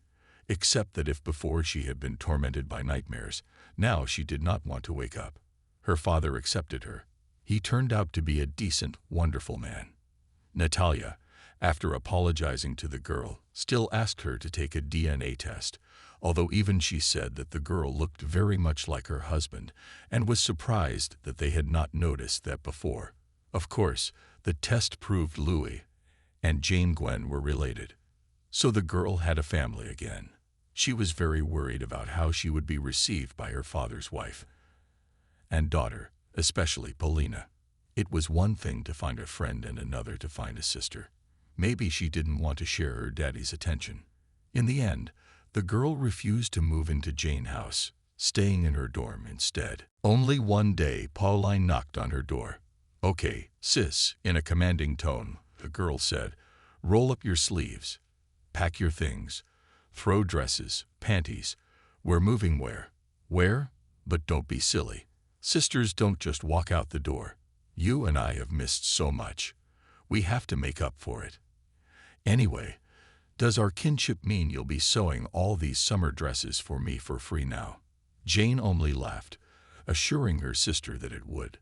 except that if before she had been tormented by nightmares, now she did not want to wake up. Her father accepted her. He turned out to be a decent, wonderful man. Natalia, after apologizing to the girl, still asked her to take a DNA test, although even she said that the girl looked very much like her husband and was surprised that they had not noticed that before. Of course, the test proved Louis and Jane Gwen were related. So the girl had a family again. She was very worried about how she would be received by her father's wife and daughter, especially Paulina. It was one thing to find a friend and another to find a sister. Maybe she didn't want to share her daddy's attention. In the end, the girl refused to move into Jane's house, staying in her dorm instead. Only one day, Pauline knocked on her door. Okay, sis, in a commanding tone, the girl said, roll up your sleeves, pack your things, throw dresses, panties. We're moving where? Where? But don't be silly. Sisters don't just walk out the door. You and I have missed so much. We have to make up for it. Anyway, does our kinship mean you'll be sewing all these summer dresses for me for free now? Jane only laughed, assuring her sister that it would.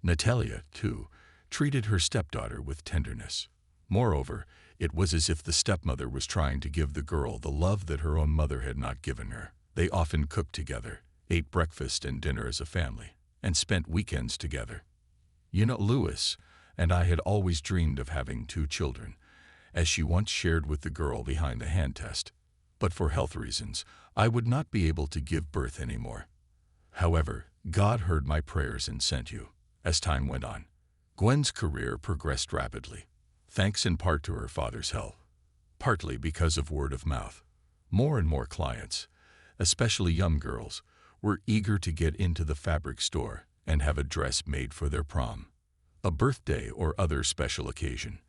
Natalia, too, treated her stepdaughter with tenderness. Moreover, it was as if the stepmother was trying to give the girl the love that her own mother had not given her. They often cooked together, ate breakfast and dinner as a family, and spent weekends together. You know, Louis and I had always dreamed of having 2 children, as she once shared with the girl behind the hand test. But for health reasons, I would not be able to give birth anymore. However, God heard my prayers and sent you. As time went on, Gwen's career progressed rapidly, thanks in part to her father's help, partly because of word of mouth. More and more clients, especially young girls, were eager to get into the fabric store and have a dress made for their prom, a birthday or other special occasion.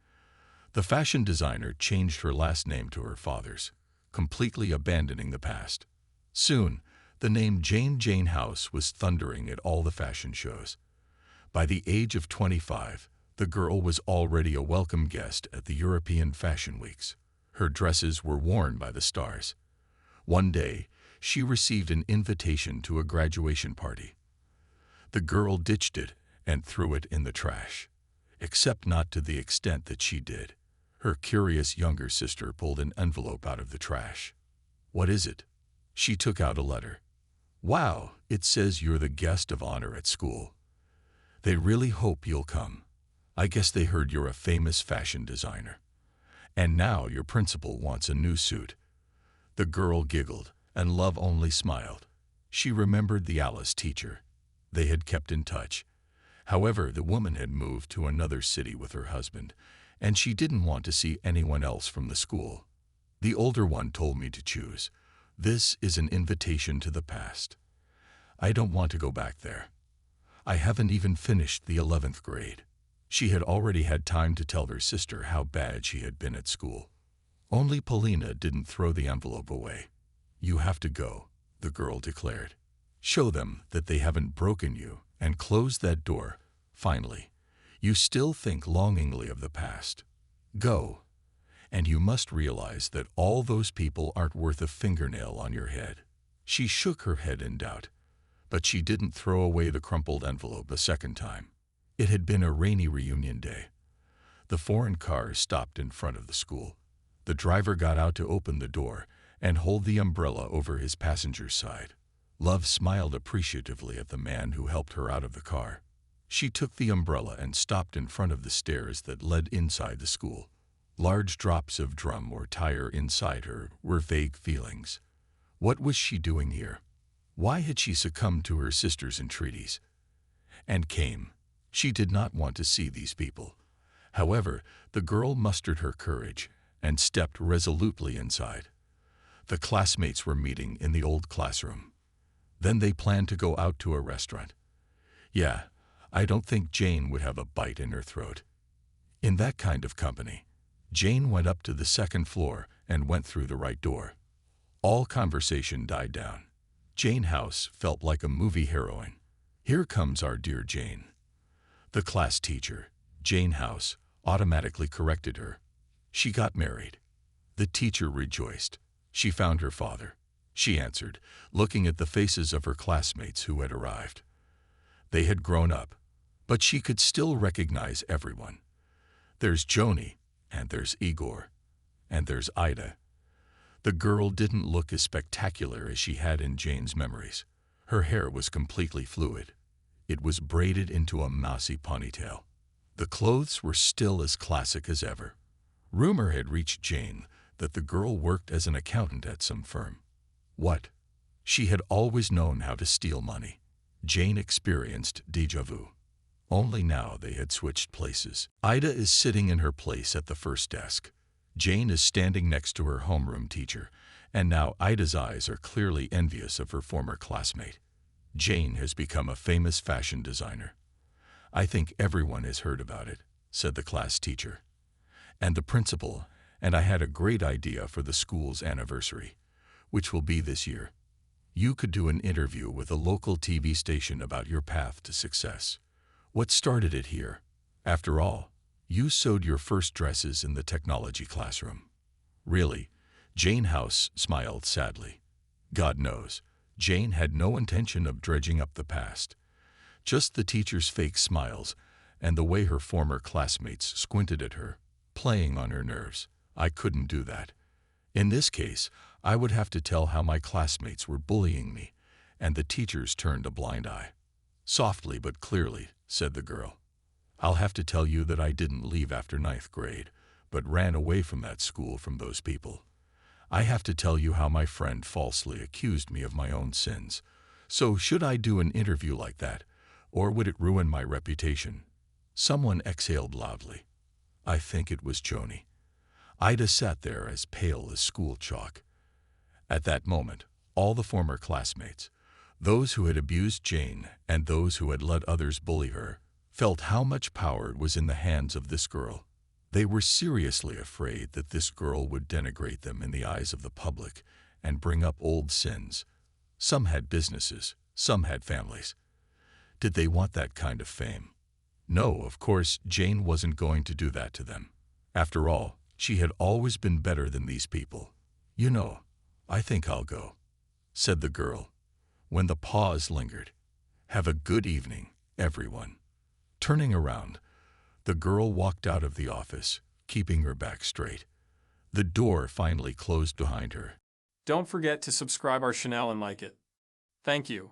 The fashion designer changed her last name to her father's, completely abandoning the past. Soon, the name Jane House was thundering at all the fashion shows. By the age of 25, the girl was already a welcome guest at the European fashion weeks. Her dresses were worn by the stars. One day, she received an invitation to a graduation party. The girl ditched it and threw it in the trash. Except not to the extent that she did. Her curious younger sister pulled an envelope out of the trash. "What is it?" She took out a letter. "Wow, it says you're the guest of honor at school. They really hope you'll come. I guess they heard you're a famous fashion designer. And now your principal wants a new suit." The girl giggled, and Love only smiled. She remembered the Alice teacher. They had kept in touch. However, the woman had moved to another city with her husband, and she didn't want to see anyone else from the school. "The older one told me to choose. This is an invitation to the past. I don't want to go back there. I haven't even finished the 11th grade." She had already had time to tell her sister how bad she had been at school. Only Polina didn't throw the envelope away. "You have to go," the girl declared. "Show them that they haven't broken you, and close that door. Finally, you still think longingly of the past. Go. And you must realize that all those people aren't worth a fingernail on your head." She shook her head in doubt, but she didn't throw away the crumpled envelope a second time. It had been a rainy reunion day. The foreign car stopped in front of the school. The driver got out to open the door and hold the umbrella over his passenger's side. Love smiled appreciatively at the man who helped her out of the car. She took the umbrella and stopped in front of the stairs that led inside the school. Large drops of drum or tire inside her were vague feelings. What was she doing here? Why had she succumbed to her sister's entreaties? And came. She did not want to see these people. However, the girl mustered her courage and stepped resolutely inside. The classmates were meeting in the old classroom. Then they planned to go out to a restaurant. Yeah, I don't think Jane would have a bite in her throat. In that kind of company, Jane went up to the second floor and went through the right door. All conversation died down. Jane House felt like a movie heroine. "Here comes our dear Jane." The class teacher, Jane House, automatically corrected her. "She got married." The teacher rejoiced. "She found her father," she answered, looking at the faces of her classmates who had arrived. They had grown up, but she could still recognize everyone. "There's Joni, and there's Igor, and there's Ida." The girl didn't look as spectacular as she had in Jane's memories. Her hair was completely fluid. It was braided into a mousy ponytail. The clothes were still as classic as ever. Rumor had reached Jane that the girl worked as an accountant at some firm. What? She had always known how to steal money. Jane experienced déjà vu. Only now they had switched places. Ida is sitting in her place at the first desk. Jane is standing next to her homeroom teacher, and now Ida's eyes are clearly envious of her former classmate. Jane has become a famous fashion designer. "I think everyone has heard about it," said the class teacher. "And the principal, and I had a great idea for the school's anniversary, which will be this year. You could do an interview with a local TV station about your path to success. What started it here? After all, you sewed your first dresses in the technology classroom." "Really?" Jane House smiled sadly. God knows, Jane had no intention of dredging up the past. Just the teacher's fake smiles and the way her former classmates squinted at her, playing on her nerves. "I couldn't do that. In this case, I would have to tell how my classmates were bullying me," and the teachers turned a blind eye. "Softly but clearly," said the girl. "I'll have to tell you that I didn't leave after 9th grade, but ran away from that school from those people. I have to tell you how my friend falsely accused me of my own sins. So should I do an interview like that, or would it ruin my reputation?" Someone exhaled loudly. I think it was Joni. Ida sat there as pale as school chalk. At that moment, all the former classmates, those who had abused Jane and those who had let others bully her, felt how much power was in the hands of this girl. They were seriously afraid that this girl would denigrate them in the eyes of the public and bring up old sins. Some had businesses, some had families. Did they want that kind of fame? No, of course, Jane wasn't going to do that to them. After all, she had always been better than these people. "You know, I think I'll go," said the girl, when the pause lingered. "Have a good evening, everyone." Turning around, the girl walked out of the office, keeping her back straight. The door finally closed behind her. Don't forget to subscribe our channel and like it. Thank you.